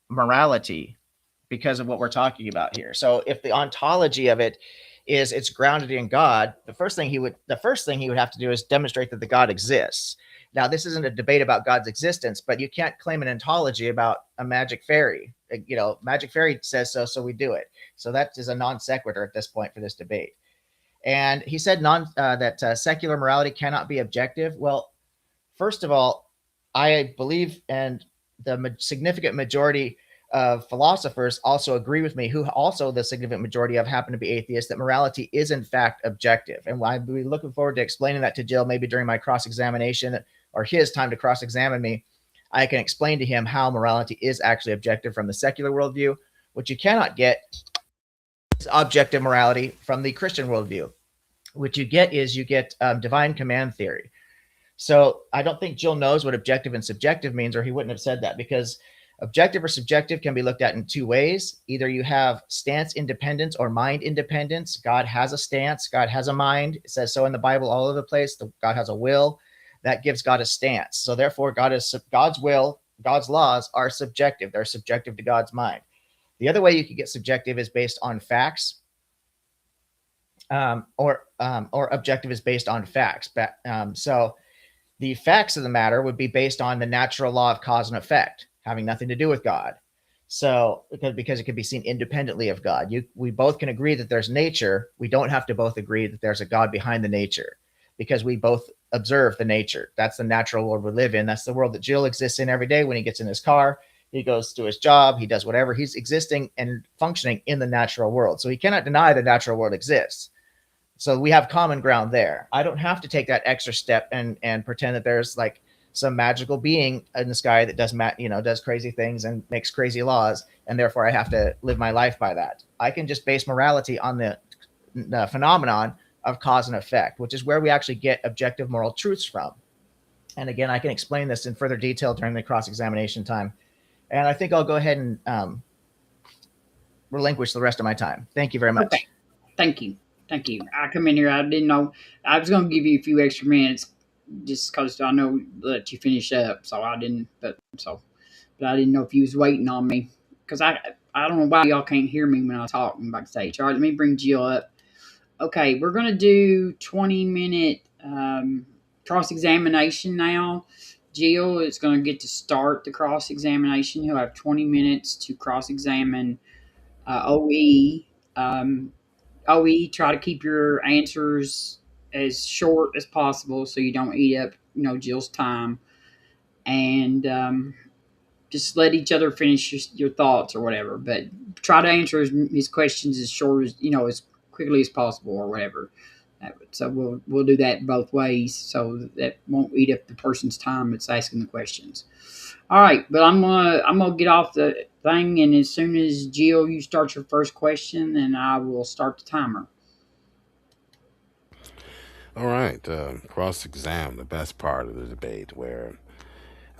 morality because of what we're talking about here. So if the ontology of it is it's grounded in God, the first thing he would have to do is demonstrate that the God exists. Now, this isn't a debate about God's existence, but you can't claim an ontology about a magic fairy. You know, magic fairy says so, so we do it. So that is a non sequitur at this point for this debate. And he said that secular morality cannot be objective. Well, first of all, I believe, and the significant majority of philosophers also agree with me, who also the significant majority of happen to be atheists, that morality is in fact objective. And I'll be looking forward to explaining that to Jill, maybe during my cross-examination or his time to cross-examine me. I can explain to him how morality is actually objective from the secular worldview. What you cannot get is objective morality from the Christian worldview. What you get is divine command theory. So I don't think Jill knows what objective and subjective means, or he wouldn't have said that, because objective or subjective can be looked at in two ways. Either you have stance independence or mind independence. God has a stance. God has a mind. It says so in the Bible all over the place. God has a will. That gives God a stance. So therefore, God's will, God's laws are subjective. They're subjective to God's mind. The other way you could get subjective is based on facts, or objective is based on facts. So the facts of the matter would be based on the natural law of cause and effect, having nothing to do with God. So because it can be seen independently of God. We both can agree that there's nature. We don't have to both agree that there's a God behind the nature, because we both observe the nature. That's the natural world we live in. That's the world that Jill exists in every day. When he gets in his car, he goes to his job, he does whatever. He's existing and functioning in the natural world. So he cannot deny the natural world exists. So we have common ground there. I don't have to take that extra step and pretend that there's like some magical being in the sky that does crazy things and makes crazy laws, and therefore I have to live my life by that. I can just base morality on the phenomenon of cause and effect, which is where we actually get objective moral truths from. And again, I can explain this in further detail during the cross-examination time. And I think I'll go ahead and relinquish the rest of my time. Thank you very much. Okay. Thank you. I come in here. I didn't know. I was going to give you a few extra minutes just because I know that you finish up. So I didn't. But I didn't know if you was waiting on me, because I don't know why y'all can't hear me when I talk backstage. All right, let me bring Jill up. Okay, we're going to do 20-minute cross-examination now. Jill is going to get to start the cross-examination. He'll have 20 minutes to cross-examine OE. OE, try to keep your answers as short as possible so you don't eat up, Jill's time. And just let each other finish your thoughts or whatever. But try to answer his questions as short as, as quickly as possible or whatever. So we'll do that both ways, so that won't eat up the person's time that's asking the questions. All right, but I'm gonna get off the thing, and as soon as Jill, you start your first question, then I will start the timer. All right, cross-exam, the best part of the debate, where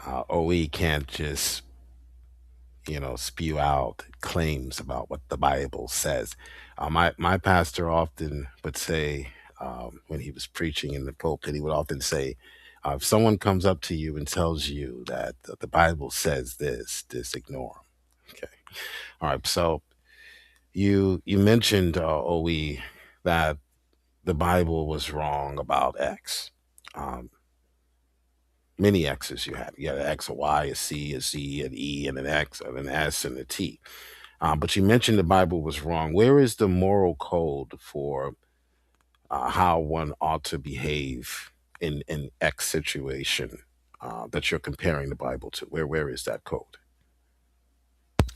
OE can't just spew out claims about what the Bible says. My pastor often would say, when he was preaching in the pulpit, he would often say, if someone comes up to you and tells you that the Bible says this, just ignore them. Okay. All right. So you mentioned, OE, that the Bible was wrong about X. Many X's you had. You had an X, a Y, a C, a Z, an E, and an X, and an S, and a T. But you mentioned the Bible was wrong. Where is the moral code for how one ought to behave in X situation that you're comparing the Bible to? Where is that code?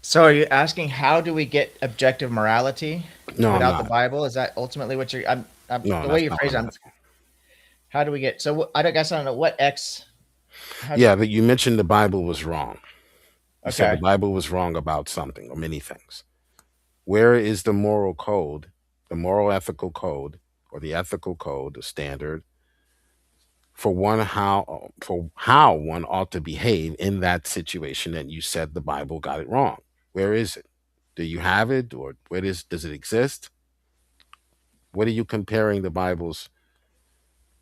So are you asking how do we get objective morality No, I'm without the not. Bible? Is that ultimately what you're? No, the way that's you not phrase what it, I'm asking. how do we get? So I don't know what X. Yeah, but you mentioned the Bible was wrong. You said the Okay. Bible was wrong about something or many things. Where is the moral code, the moral ethical code, or the ethical code, the standard for how one ought to behave in that situation that you said the Bible got it wrong? Where is it? Do you have it, or does it exist? What are you comparing the Bible's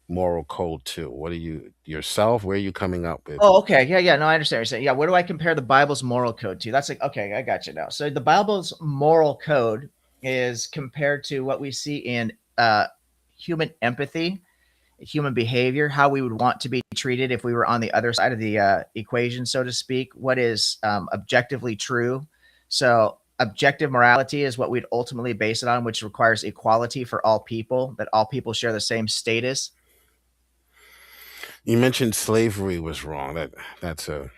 moral code to? What are you yourself? Where are you coming up with? Oh, okay. Yeah. No, I understand what you're saying. Yeah. What do I compare the Bible's moral code to? That's like, okay, I got you now. So the Bible's moral code is compared to what we see in human empathy, human behavior, how we would want to be treated if we were on the other side of the equation, so to speak. What is objectively true? So objective morality is what we'd ultimately base it on, which requires equality for all people, that all people share the same status. You mentioned slavery was wrong. That's a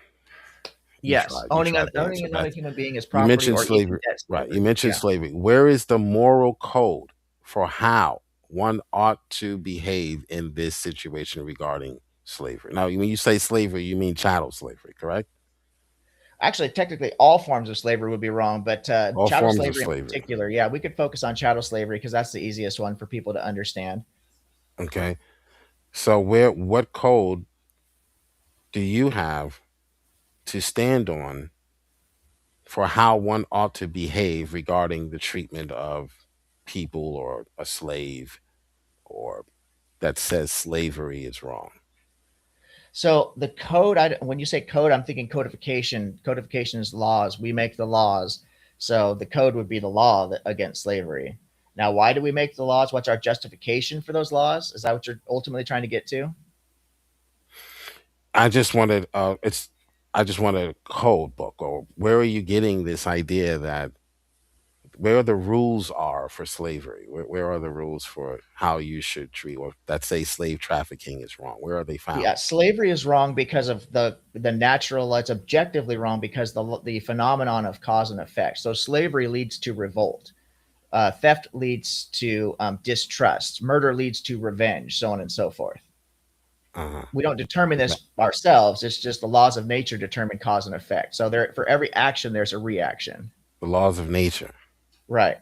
Yes, You owning tried to answer another that. human being is You property, mentioned or even slavery, debt right? You slavery. mentioned Yeah. slavery. Where is the moral code for how one ought to behave in this situation regarding slavery? Now, when you say slavery, you mean chattel slavery, correct? Actually, technically, all forms of slavery would be wrong, but All chattel forms of slavery in slavery. particular, yeah, we could focus on chattel slavery because that's the easiest one for people to understand. Okay. So, what code do you have to stand on for how one ought to behave regarding the treatment of people or a slave, or that says slavery is wrong? So the code, when you say code, I'm thinking codification. Codification is laws. We make the laws. So the code would be the law against slavery. Now, why do we make the laws? What's our justification for those laws? Is that what you're ultimately trying to get to? I just wanted I just want a code book, or where are you getting this idea that where the rules are for slavery? Where are the rules for how you should treat, or that say slave trafficking is wrong? Where are they found? Yeah, slavery is wrong because of the natural. It's objectively wrong because the phenomenon of cause and effect. So slavery leads to revolt. Theft leads to distrust. Murder leads to revenge, so on and so forth. Uh-huh. We don't determine this ourselves. It's just the laws of nature determine cause and effect. So there, for every action, there's a reaction. The laws of nature. Right.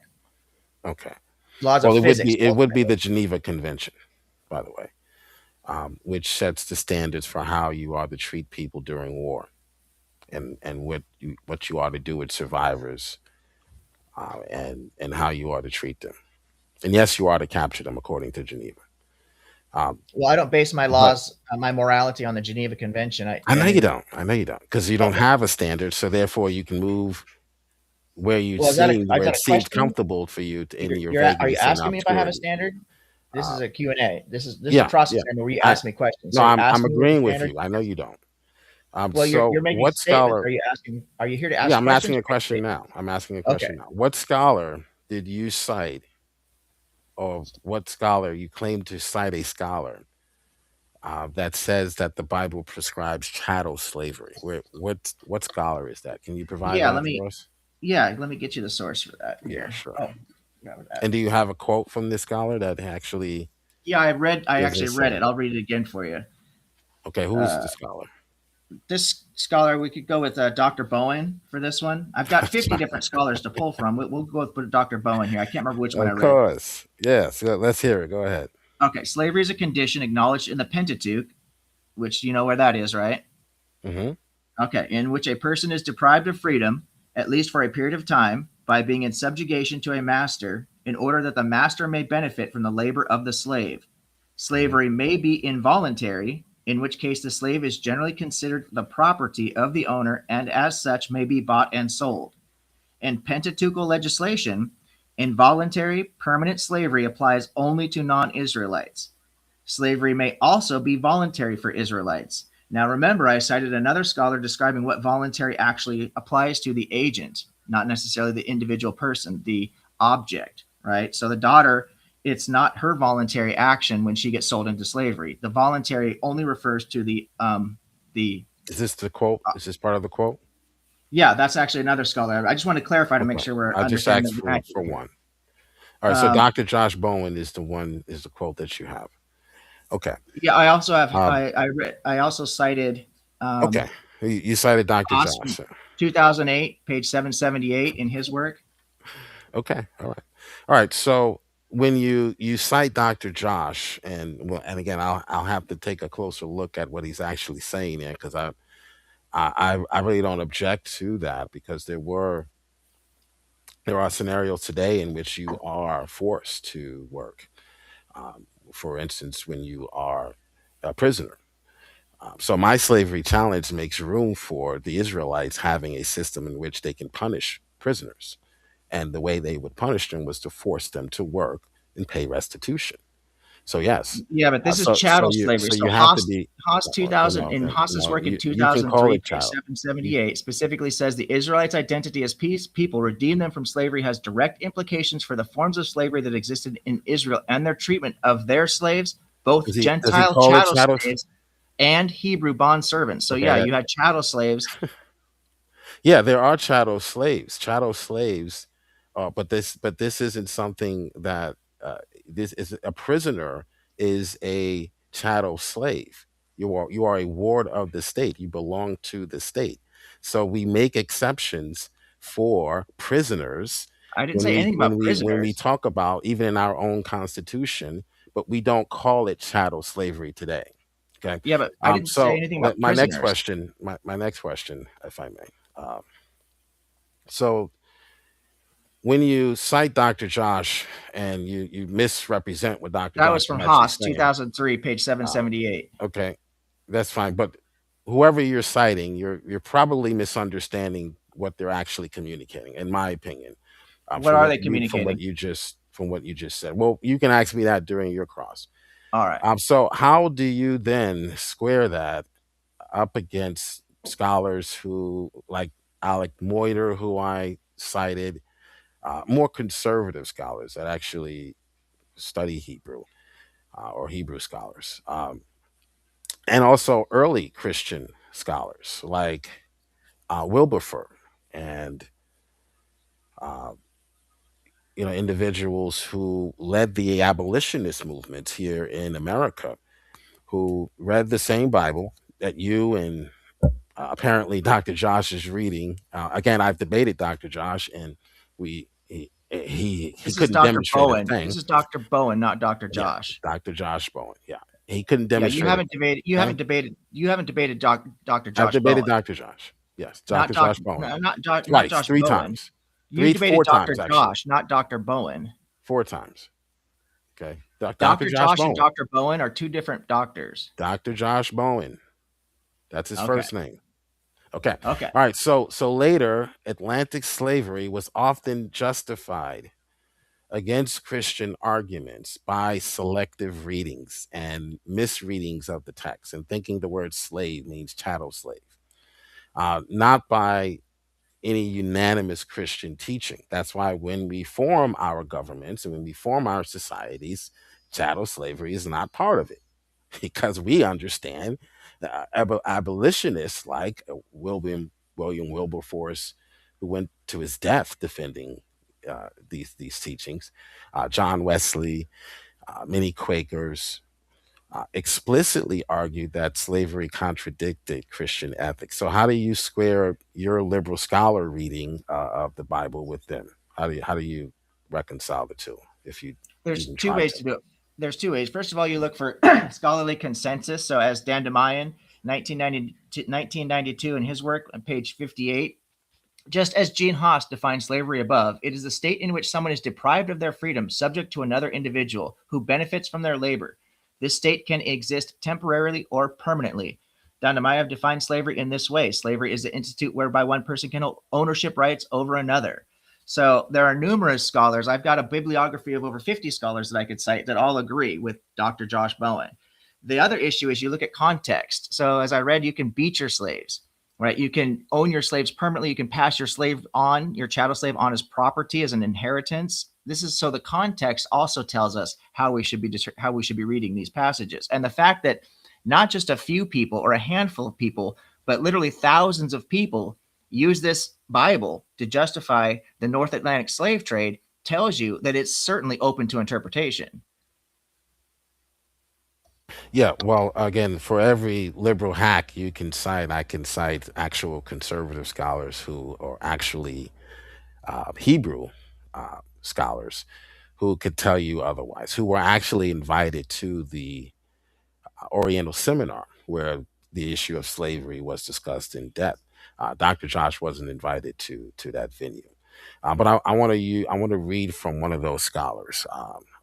Okay. Laws of Well, physics. it would be the Geneva Convention, by the way, which sets the standards for how you are to treat people during war, and what you ought to do with survivors, and how you ought to treat them. And yes, you are to capture them according to Geneva. Um, Well, I don't base my but laws, my morality on the Geneva Convention. I know And you don't. I know you don't, because you don't okay. have a standard. So therefore, you can move where Well, is where that it a seemed question? comfortable for you in your Are you vagueness and asking me if I have a obscurity. standard? This Uh, is a Q&A. This is a yeah, process yeah. where you I ask me questions. No, So I'm ask me what the agreeing with standard. you. I know you don't. Well, So you're making what statements. scholar? Are you here to Yeah, ask I'm asking questions a or make question statements? now. I'm asking a Okay. question now. What scholar did you cite, or what scholar you claim to cite a scholar that says that the Bible prescribes chattel slavery? What scholar is that? Can you provide Yeah, that for us? let me get you the source for that Yeah, here. sure. Oh, grab that. And do you have a quote from this scholar that actually Yeah, I is actually read it. insane? I'll read it again for you. Okay, who is Uh, the scholar? this scholar, we could go with Dr. Bowen for this one. I've got 50 different scholars to pull from. We'll go with Dr. Bowen here. I can't remember which one I Of read. course. Yes. Let's hear it. Go ahead. Okay, slavery is a condition acknowledged in the Pentateuch, which you know where that is, right? Hmm. Okay, in which a person is deprived of freedom, at least for a period of time, by being in subjugation to a master, in order that the master may benefit from the labor of the slave. Hmm. Slavery may be involuntary, in which case the slave is generally considered the property of the owner and as such may be bought and sold. In Pentateuchal legislation, involuntary permanent slavery applies only to non Israelites. Slavery may also be voluntary for Israelites. Now, remember, I cited another scholar describing what voluntary actually applies to the agent, not necessarily the individual person, the object, right? So the daughter, it's not her voluntary action when she gets sold into slavery. The voluntary only refers to the Is this the quote? Is this part of the quote? yeah, that's actually another scholar. I just want to clarify to make Okay. sure we're I just understanding asked the for vernacular here. one. All right. So Um, Dr. Josh Bowen is the quote that you have. Okay. yeah, I also have Um, I also cited okay. You cited Dr. Haas Josh. 2008, page 778 in his work. Okay. All right. All right. So when you cite Dr. Josh, and again, I'll have to take a closer look at what he's actually saying there, because I really don't object to that, because there are scenarios today in which you are forced to work. For instance, when you are a prisoner. So my slavery challenge makes room for the Israelites having a system in which they can punish prisoners. And the way they would punish them was to force them to work and pay restitution. So yes, Yeah, but this is chattel slavery. so So you have to be, Haas 2000 in Haas's no, work in you can call 2003, it page child. You 778, specifically says the Israelites' identity as peace people redeem them from slavery has direct implications for the forms of slavery that existed in Israel and their treatment of their slaves, both does he Gentile call it chattel chattel? slaves and Hebrew bond servants. So yeah, Okay, you had chattel slaves Yeah, there are chattel slaves. Chattel slaves, but this isn't something that this is a prisoner is a chattel slave. You are a ward of the state. You belong to the state. So we make exceptions for prisoners I didn't when say we anything when about we when we prisoners. talk about even in our own constitution, but we don't call it chattel slavery today. Okay. Yeah, but I didn't say So anything about my next prisoners. question, my next question, if I may. So when you cite Dr. Josh and you misrepresent what Dr. That Josh was is from actually Haas, saying, 2003, page uh, 778. okay, that's fine. But whoever you're citing, you're probably misunderstanding what they're actually communicating, in my opinion. What are they communicating? From what you just said. Well, you can ask me that during your cross. All right. So how do you then square that up against scholars who like Alec Moiter, who I cited, more conservative scholars that actually study Hebrew or Hebrew scholars, and also early Christian scholars like Wilberforce and uh, individuals who led the abolitionist movement here in America, who read the same Bible that you and apparently Dr. Josh is reading. Again, I've debated Dr. Josh, and he This is couldn't Dr. demonstrate a Bowen. thing. This is Dr. Bowen, not Dr. Yeah, Josh. Dr. Josh Bowen. Yeah, he couldn't Yeah, you demonstrate a haven't thing. debated. You Okay, haven't debated. You haven't debated Dr. I've Josh debated Bowen, Dr. Josh. Yes, not Dr. Josh Dr. Bowen. No, not Twice, Josh three Bowen. times, You debated four Dr. times actually, Josh, not Dr. Bowen. four times. Okay, Dr. Dr. Josh Josh and Bowen. Dr. Bowen are two different doctors. Dr. Josh Bowen. That's his Okay. first name. Okay. Okay. All right. So later, Atlantic slavery was often justified against Christian arguments by selective readings and misreadings of the text and thinking the word slave means chattel slave, not by any unanimous Christian teaching. That's why when we form our governments and when we form our societies, chattel slavery is not part of it because we understand that abolitionists like William Wilberforce, who went to his death defending these teachings, John Wesley, many Quakers, explicitly argued that slavery contradicted Christian ethics. So, how do you square your liberal scholar reading of the Bible with them? How do you reconcile the two, if you There's even two try ways to? to do it. There's two ways. First of all, you look for scholarly consensus. So, as Dan DeMayan, 1992, in his work on page 58, just as Gene Haas defined slavery above, it is the state in which someone is deprived of their freedom, subject to another individual who benefits from their labor. This state can exist temporarily or permanently. Dandamayev defined slavery in this way: slavery is the institute whereby one person can hold ownership rights over another. So there are numerous scholars. I've got a bibliography of over 50 scholars that I could cite that all agree with Dr. Josh Bowen. The other issue is you look at context. So as I read, you can beat your slaves, right? You can own your slaves permanently. You can pass your slave on, your chattel slave on as property, as an inheritance. This is so the context also tells us how we should be reading these passages. And the fact that not just a few people or a handful of people, but literally thousands of people use this Bible to justify the North Atlantic slave trade tells you that it's certainly open to interpretation. Yeah, well, again, for every liberal hack you can cite, I can cite actual conservative scholars who are actually Hebrew scholars who could tell you otherwise, who were actually invited to the Oriental Seminar where the issue of slavery was discussed in depth. Dr. Josh wasn't invited to that venue, but I want to read from one of those scholars,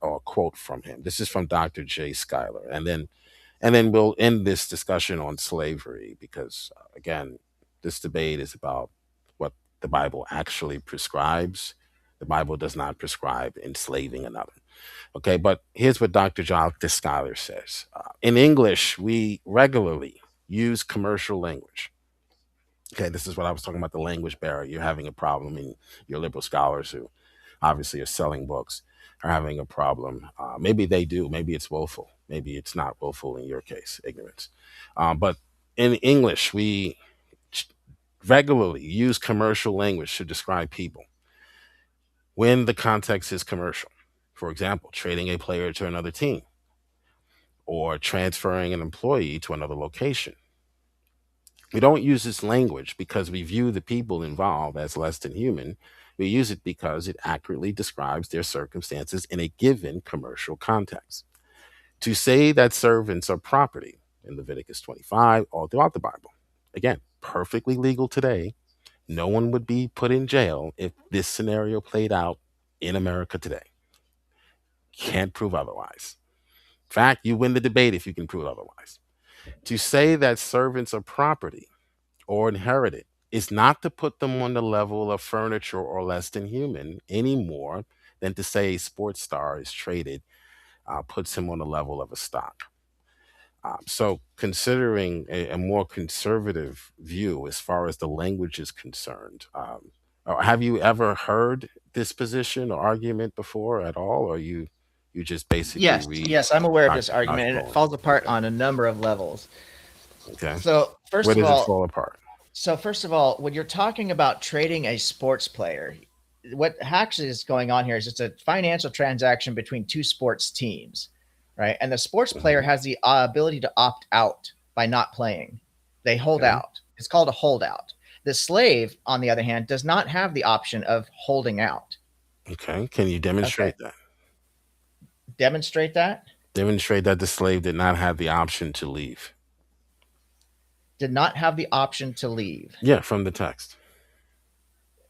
or a quote from him. This is from Dr. J. Schuyler, and then we'll end this discussion on slavery because again, this debate is about what the Bible actually prescribes. The Bible does not prescribe enslaving another. Okay, but here's what Dr. John Schuyler says. In English, we regularly use commercial language. Okay, this is what I was talking about, the language barrier. You're having a problem, and your liberal scholars who obviously are selling books are having a problem. Maybe they do. Maybe it's woeful. Maybe it's not woeful in your case, ignorance. But in English, we regularly use commercial language to describe people when the context is commercial. For example, trading a player to another team or transferring an employee to another location. We don't use this language because we view the people involved as less than human. We use it because it accurately describes their circumstances in a given commercial context. To say that servants are property in Leviticus 25, all throughout the Bible, again, perfectly legal today. No one would be put in jail if this scenario played out in America today. Can't prove otherwise. In fact, you win the debate if you can prove otherwise. To say that servants are property or inherited is not to put them on the level of furniture or less than human any more than to say a sports star is traded puts him on the level of a stock. So, considering a more conservative view as far as the language is concerned, have you ever heard this position or argument before at all, or you just basically Yes, read yes, I'm aware of this Dr. Josh argument, and it Bowen? falls apart Okay, on a number of levels. okay. So Where first of does it all, fall apart? when you're talking about trading a sports player, what actually is going on here is it's a financial transaction between two sports teams, right? And the sports player Hmm. has the ability to opt out by not playing. They hold Okay, out. It's called a holdout. The slave, on the other hand, does not have the option of holding out. okay. Can you Okay. demonstrate that? Demonstrate that. Demonstrate that the slave did not have the option to leave. Did not have the option to leave. Yeah, from the text.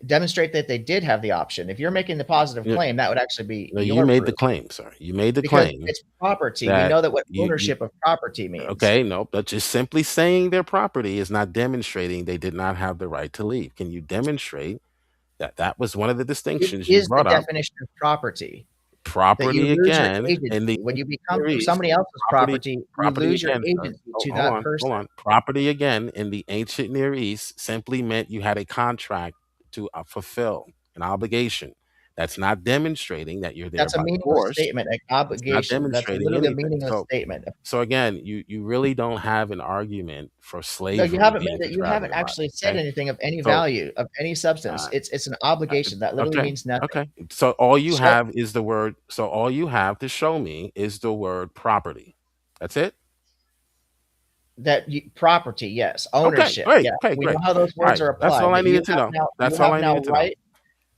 Demonstrate that they did have the option. If you're making the positive Yeah, claim, that would actually be no, you your made the proof claim, sir. You made the because claim it's property. We that know that what you ownership of property means. okay, no, but just simply saying their property is not demonstrating they did not have the right to leave. Can you demonstrate that that was one of the It distinctions you is the brought up? definition of property that you Property lose your again in the agency. When you become Near East. somebody else's Property, property, you property lose your again, sir. agency to Hold that on, hold person. on. Property again in the ancient Near East simply meant you had a contract to fulfill an obligation. That's not demonstrating that you're there That's a by meaningless force. statement, an It's not obligation. That's demonstrating literally a anything. meaningless statement. So again, you really don't have an argument for No, you slavery haven't being made it. You described in haven't the Bible. actually said Okay, anything of any so value, of any substance. uh, It's an uh, obligation that literally okay, means nothing. okay. So all you So have is the word. So all you have to show me is the word property. That's it. that property, yes, Okay, ownership, great. yeah. Okay, We know great. how those All words right, are that's applied. all I That you needed to have know. now, That's all I needed to know.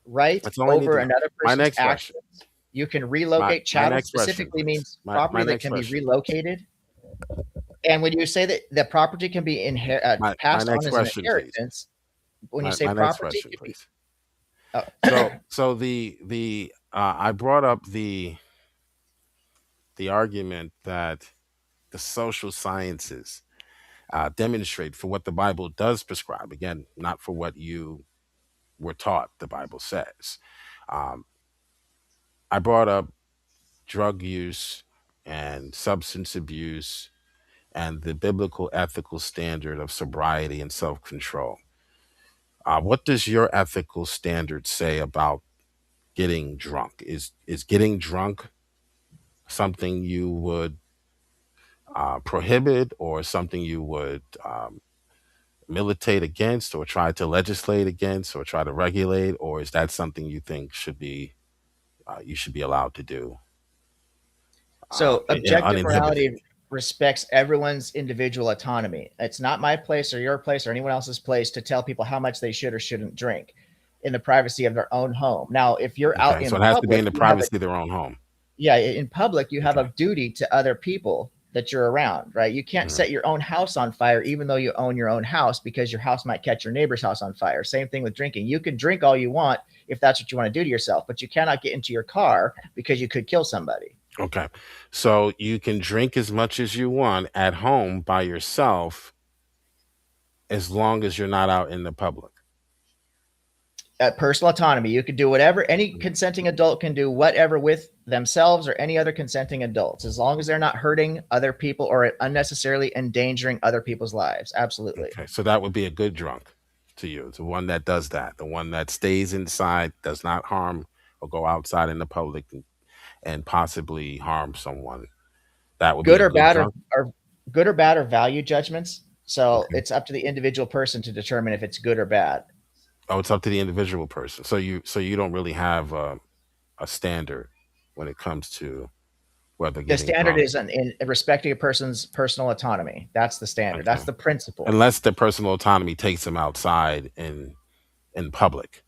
right That's all I need over to know. another My person's next question. actions. You can My relocate. my Chattel next question, specifically please. means My property that next can be question, please. relocated. And when you say that the property can be My passed on next as an question, please. inheritance, when you say My next property, it question, could be. please. Oh, So the I brought up the argument that the social sciences demonstrate for what the Bible does prescribe. Again, not for what you were taught. The Bible says. Um, I brought up drug use and substance abuse and the biblical ethical standard of sobriety and self control. What does your ethical standard say about getting drunk? Is getting drunk something you would prohibit or something you would militate against or try to legislate against or try to regulate, or is that something you think should be you should be allowed to do so objective uninhibited? morality respects everyone's individual autonomy. It's not my place or your place or anyone else's place to tell people how much they should or shouldn't drink in the privacy of their own home. Now, if you're out Okay, so in it has to be public, in the you have a privacy of their own home. yeah, in public, you have Okay. a duty to other people that you're around, right? You can't Mhm. set your own house on fire, even though you own your own house, because your house might catch your neighbor's house on fire. Same thing with drinking. You can drink all you want if that's what you want to do to yourself, but you cannot get into your car because you could kill somebody. Okay. So you can drink as much as you want at home by yourself as long as you're not out in the public. Personal autonomy. You could do whatever, any Mhm. consenting adult can do whatever with themselves or any other consenting adults, as long as they're not hurting other people or unnecessarily endangering other people's lives. Absolutely. Okay. So that would be a good drunk to you. It's the one that does that, the one that stays inside, does not harm or go outside in the public and possibly harm someone. That would be Good a or good bad drunk. or good or bad or value judgments So Okay. it's up to the individual person to determine if it's good or bad. Oh, it's up to the individual person. So you don't really have a standard when it comes to whether The getting standard drunk. is in respecting a person's personal autonomy. That's the standard. That's Okay. the principle. Unless their personal autonomy takes them outside in public.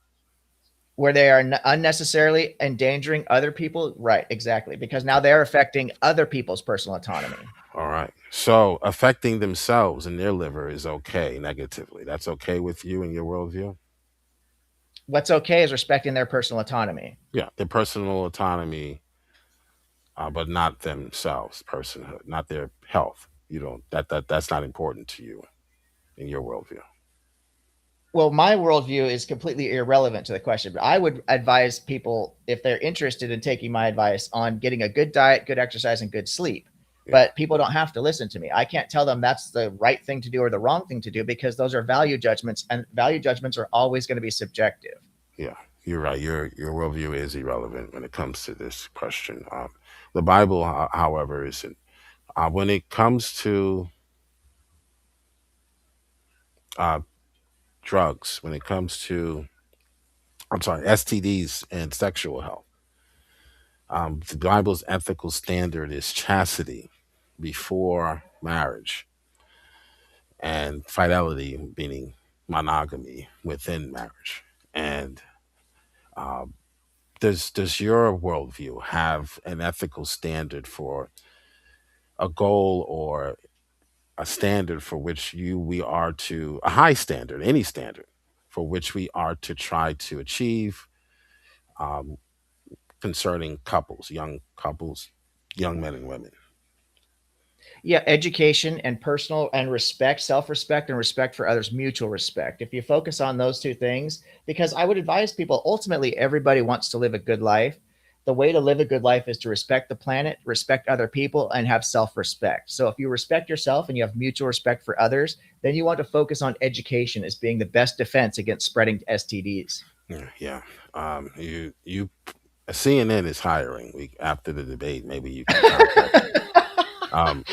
Where they are unnecessarily endangering other people, right? Exactly, because now they're affecting other people's personal autonomy. All right. So affecting themselves and their liver is okay negatively. That's okay with you and your worldview? What's okay is respecting their personal autonomy. Yeah, their personal autonomy, but not themselves, personhood, not their health. You don't that's not important to you in your worldview. Well, my worldview is completely irrelevant to the question, but I would advise people, if they're interested in taking my advice, on getting a good diet, good exercise, and good sleep. Yeah. But people don't have to listen to me. I can't tell them that's the right thing to do or the wrong thing to do, because those are value judgments, and value judgments are always going to be subjective. Yeah, you're right. Your worldview is irrelevant when it comes to this question. The Bible, however, isn't. When it comes to uh, drugs, when it comes to, I'm sorry, STDs and sexual health, the Bible's ethical standard is chastity before marriage, and fidelity, meaning monogamy within marriage. And um, does your worldview have an ethical standard for a goal, or a standard for which we are to, a high standard, any standard for which we are to try to achieve, um, concerning couples, young men and women? Yeah, education and personal and respect, self-respect and respect for others, mutual respect. If you focus on those two things, because I would advise people, ultimately everybody wants to live a good life. The way to live a good life is to respect the planet, respect other people, and have self-respect. So if you respect yourself and you have mutual respect for others, then you want to focus on education as being the best defense against spreading STDs. Yeah, yeah. You CNN is hiring. After the debate, maybe you can contact them. Um,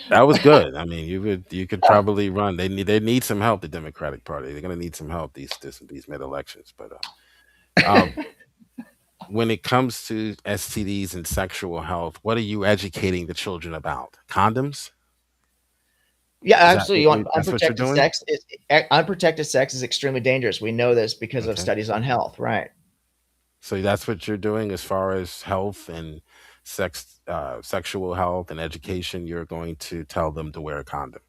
that was good. I mean, you could probably run. They need some help. The Democratic Party. They're going to need some help these mid elections. But um, when it comes to STDs and sexual health, what are you educating the children about? Condoms? Yeah, Is that absolutely. You want that's what you're unprotected doing? sex. Unprotected sex is extremely dangerous. We know this because of Okay. studies on health, right? So that's what you're doing as far as health and sexual health and education. You're going to tell them to wear a condom.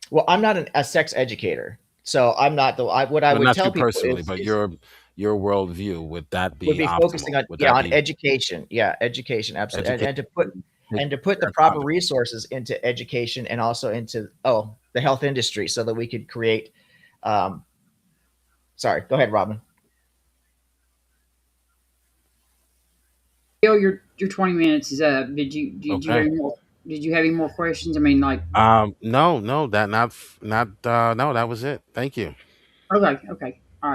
Well, I'm not a sex educator, so I'm not the. What I Well, would not you tell people personally, but is your worldview, would that would be be focusing optimal? on, Would yeah, that on be education. Yeah, education, absolutely, education? and to put the Wear a proper condom. resources into education and also into the health industry, so that we could create. Um, Sorry, go ahead, Robin. Bill, your 20 minutes is up. Did you have Okay. any more? Did you have any more questions? I mean, like, No, no, that not no, that was it. Thank you. okay, okay, all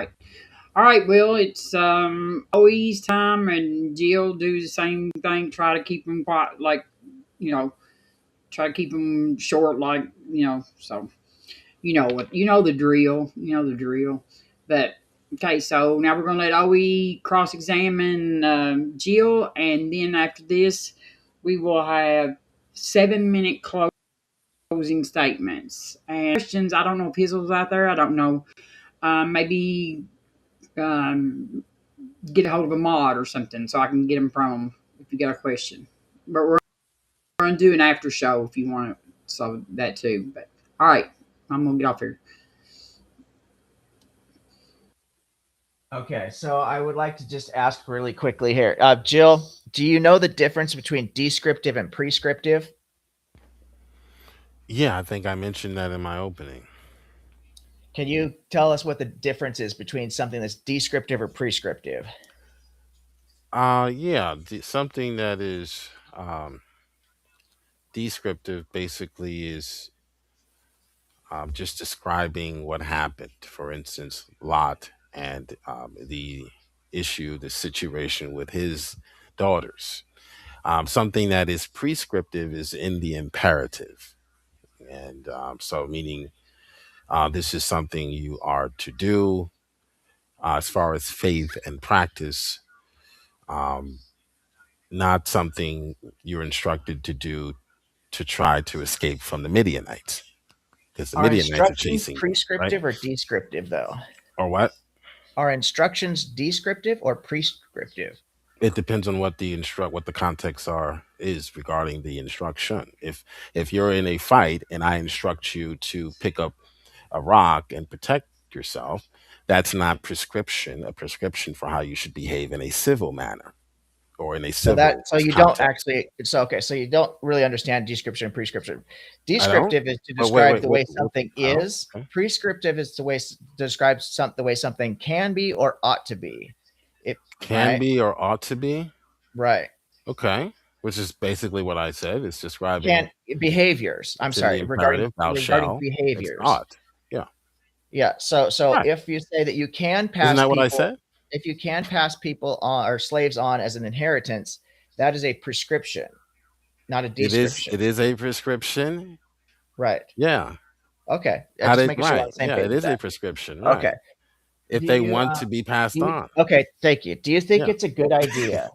right. Will, it's Oe's time, and Jill do the same thing. Try to keep them quiet, like, you know, try to keep them short, like, So you know the drill. You know the drill. But okay, so now we're gonna let Oe cross-examine Jill, and then after this, we will have 7-minute closing statements and questions. I don't know if Hizzle's out there. I don't know. Maybe um, get a hold of a mod or something so I can get them from 'em if you got a question. But we're gonna do an after show if you want to, so that too. But all right, I'm gonna get off here. Okay, so I would like to just ask really quickly here, Jill. Do you know the difference between descriptive and prescriptive? Yeah, I think I mentioned that in my opening. Can you tell us what the difference is between something that's descriptive or prescriptive? Yeah, something that is descriptive basically is just describing what happened. For instance, Lot and the issue, the situation with his daughters. Something that is prescriptive is in the imperative. And so, meaning this is something you are to do as far as faith and practice, um, not something you're instructed to do to try to escape from the Midianites, because the Are Midianites are instructions chasing you, right? prescriptive or descriptive, though? Or what? Are instructions descriptive or prescriptive? It depends on what the context is regarding the instruction. If you're in a fight and I instruct you to pick up a rock and protect yourself, that's not a prescription for how you should behave in a civil manner or in a civil So you don't context. actually. It's okay. So you don't really understand description and prescription. I don't. Descriptive is to But wait, describe wait, the what? way something Oh, is. okay. Prescriptive is the way describe the way something can be or ought to be. It Can right, be or ought to be. right. Okay, which is basically what I said. It's describing Can behaviors. I'm it's in the sorry, regarding imperative. Thou shall. It's behaviors. ought. Yeah. Yeah. So Right. if you say that you can Isn't pass that what I people, said? if you can pass people on or slaves on as an inheritance, that is a prescription, not a It is. description. It is a prescription. Right. Yeah. Okay. I'm How just did making sure we're on right? the same Yeah. page It with is a that. prescription. Okay. Right. If Do they you, want to be passed on. okay, thank you. Do you think Yeah. it's a good idea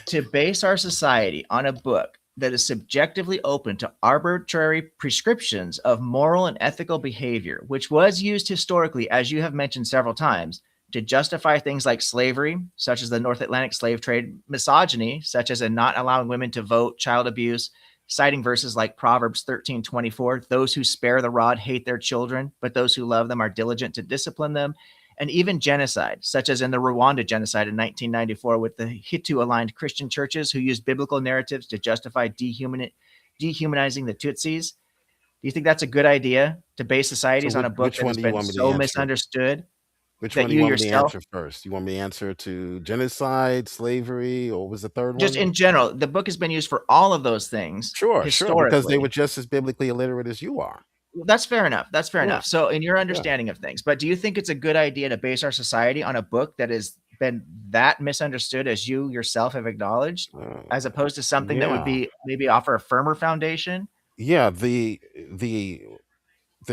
to base our society on a book that is subjectively open to arbitrary prescriptions of moral and ethical behavior, which was used historically, as you have mentioned several times, to justify things like slavery, such as the North Atlantic slave trade, misogyny, such as in not allowing women to vote, child abuse, citing verses like Proverbs 13:24, those who spare the rod hate their children, but those who love them are diligent to discipline them, and even genocide, such as in the Rwanda genocide in 1994 with the Hutu-aligned Christian churches who used biblical narratives to justify dehumanizing the Tutsis. Do you think that's a good idea to base So societies on a book which that one has do you been want me to so answer? misunderstood Which that one do you you want me to yourself, answer first? You want me to answer to genocide, slavery, or what was the third just one? in general, the book has been used for all of those things Sure, sure, because they were historically? just as biblically illiterate as you are. Well, that's fair enough. That's fair Yeah, enough. So, in your yeah. understanding of things, but do you think it's a good idea to base our society on a book that has been that misunderstood as you yourself have acknowledged, as opposed to something that would Yeah, be maybe offer a firmer foundation? yeah. The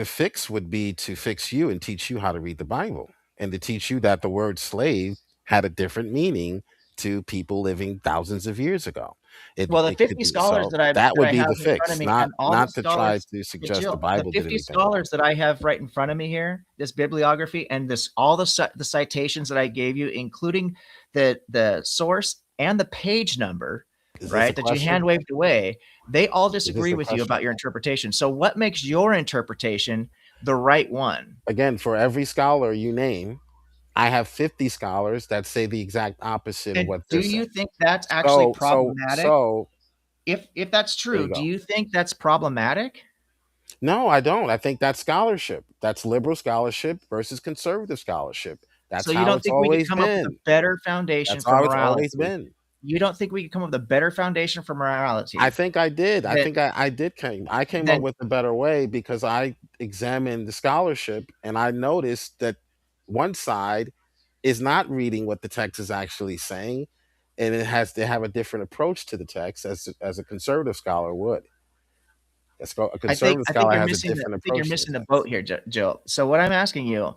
fix would be to fix you and teach you how to read the Bible, and to teach you that the word slave had a different meaning to people living thousands of years ago. Well, the It could 50 be scholars so that that would I be have the in front of fix, me, not and all the not to try scholars, to but suggest the Jill, the Bible did 50 anything wrong. scholars that I have right in front of me here, this bibliography, and this all the citations that I gave you, including the source and the page number, Is this a right, that you hand question? waved away, they all Is this disagree a with you question? about your interpretation. So, what makes your interpretation the right one? Again, for every scholar you name, I have 50 scholars that say the exact opposite of And what do they're you saying. think that's actually problematic? So If that's there true, you do go. you think that's problematic? No, I don't. I think that's scholarship. That's liberal scholarship versus conservative scholarship. So That's you how don't it's think we could always come up with a been. better foundation That's for how it's always morality? been. You don't think we could come up with a better foundation for I morality think I did. I than think I did I came up than with a better way because I examined the scholarship and I noticed that one side is not reading what the text is actually saying, and it has to have a different approach to the text as a conservative scholar would. A conservative I think scholar has a different you're approach to the missing the boat text. here, Jill. So what I'm asking you,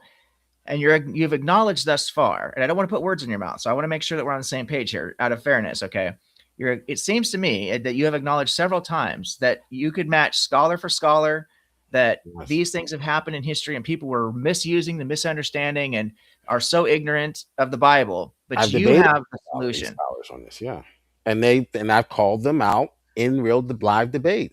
and you've acknowledged thus far, and I don't want to put words in your mouth, so I want to make sure that we're on the same page here, out of fairness, okay? It seems to me that you have acknowledged several times that you could match scholar for scholar, that Yes. these things have happened in history and people were misusing the misunderstanding and are so ignorant of the Bible, but I've you debated have the with a lot of these solution. scholars on this, yeah, and I've called them out in real live debate,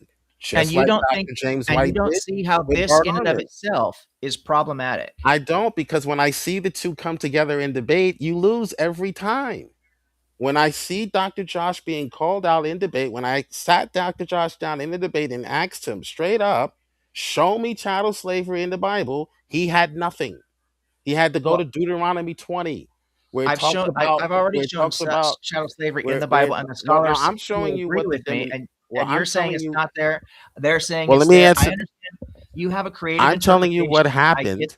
And just like Dr. James you White don't did see how with this Bart in and of Ehrman. itself is problematic. I don't, because when I see the two come together in debate, you lose every time. When I see Dr. Josh being called out in debate, when I sat Dr. Josh down in the debate and asked him straight up, show me chattel slavery in the Bible, he had nothing. He had to go Well, to Deuteronomy 20, where it talks I've already where it shown talks about chattel slavery in where the where it, Bible, and the well, no, scholars I'm who showing you agree what the with me, well, and I'm you're saying telling it's you. not there. They're saying Well, let it's me there. I answer. understand you have a creative I'm telling you what interpretation. happened.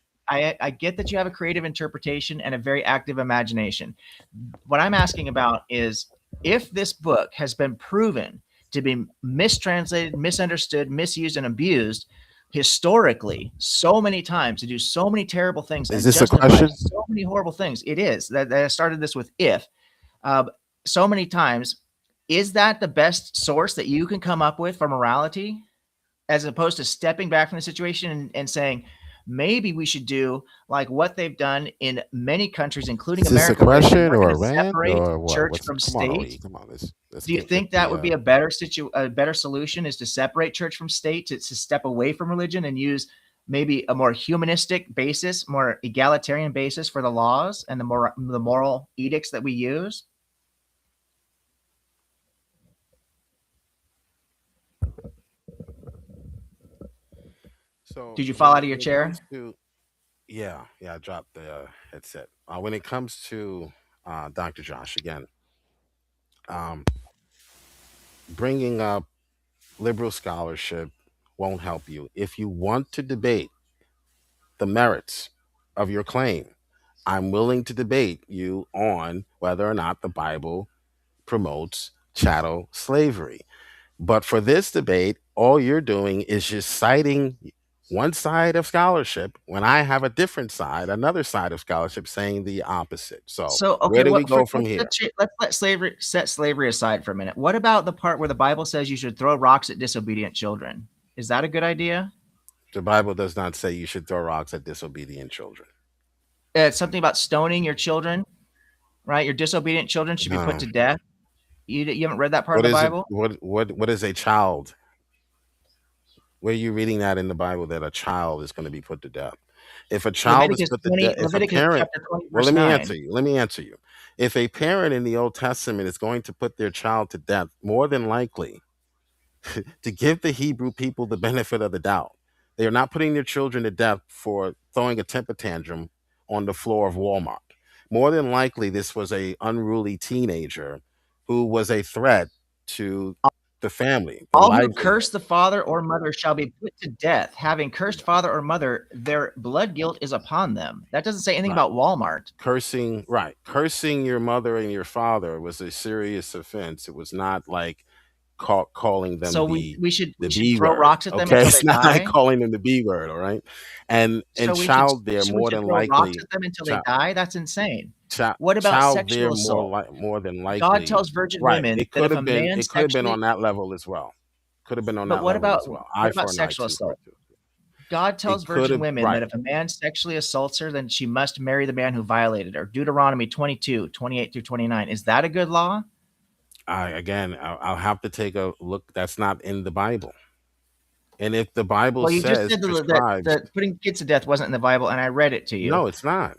I get that you have a creative interpretation and a very active imagination. What I'm asking about is If this book has been proven to be mistranslated, misunderstood, misused, and abused historically so many times to do so many terrible things Is and this a justify question? so many horrible things, it is that I started this with if uh, so many times. Is that the best source that you can come up with for morality, as opposed to stepping back from the situation and saying, maybe we should do like what they've done in many countries, including Is this a America, where they said question we're or going a to rant separate or what? church What's from come on, state? OE? Come on, let's Do you get think that the would be a better solution, is to separate church from state, to step away from religion and use maybe a more humanistic basis, more egalitarian basis for the laws and the moral edicts that we use? so Did you fall when out of your when it chair? comes to yeah, I dropped the headset. When it comes to Dr. Josh again, um, bringing up liberal scholarship won't help you. If you want to debate the merits of your claim, I'm willing to debate you on whether or not the Bible promotes chattel slavery. But for this debate, all you're doing is just citing one side of scholarship when I have a different side, another side of scholarship saying the opposite. So So, where okay, do we what for, go from here? let's let slavery set slavery aside for a minute. What about the part where the Bible says you should throw rocks at disobedient children? Is that a good idea? The Bible does not say you should throw rocks at disobedient children. It's something about stoning your children, right? Your disobedient children should be put No. to death. You haven't read that part of What the is it? Bible? What is a child? Where are you reading that in the Bible that a child is going to be put to death? If a child is put to death, if a Leviticus parent, chapter 20, well, verse let me 9. answer you. Let me answer you. If a parent in the Old Testament is going to put their child to death, more than likely to give the Hebrew people the benefit of the doubt, they are not putting their children to death for throwing a temper tantrum on the floor of Walmart. More than likely, this was a unruly teenager who was a threat to the family, the All who livelihood. curse the father or mother shall be put to death. Having cursed father or mother, their blood guilt is upon them. That doesn't say anything Right. about Walmart. Cursing, right. Cursing your mother and your father was a serious offense. It was not like calling them So we should the we should B throw word. rocks at them Okay, until it's they not like die. calling them the B word. All right, and So we should child there so we more should than throw rocks likely, at them until they child, die? That's insane. What about child there sexual assault? more than God likely. tells virgin Right. women It that could if a have been. man It could have been on sexually that level as well. Could have been on but that level as well. Eye what about for an eye, sexual tooth for a assault? tooth. God It tells could virgin have. women that Right. if a man sexually assaults her, then she must marry the man who violated her. Deuteronomy 22:28 through 29. Is that a good law? I'll have to take a look. That's not in the Bible. And if the Bible Well, you just says said prescribes, that putting kids to death wasn't in the Bible, and I read it to you. no, it's not.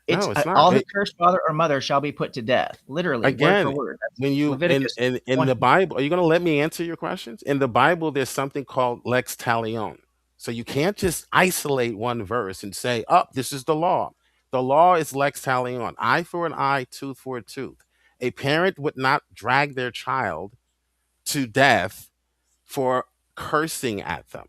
It's No, it's not. all who curse father or mother shall be put to death. Literally, word for Again, word. That's when you Leviticus in 20. the Bible, are you going to let me answer your questions? In the Bible, there's something called lex talion. So you can't just isolate one verse and say, "Oh, this is the law." The law is lex talion, eye for an eye, tooth for a tooth. A parent would not drag their child to death for cursing at them.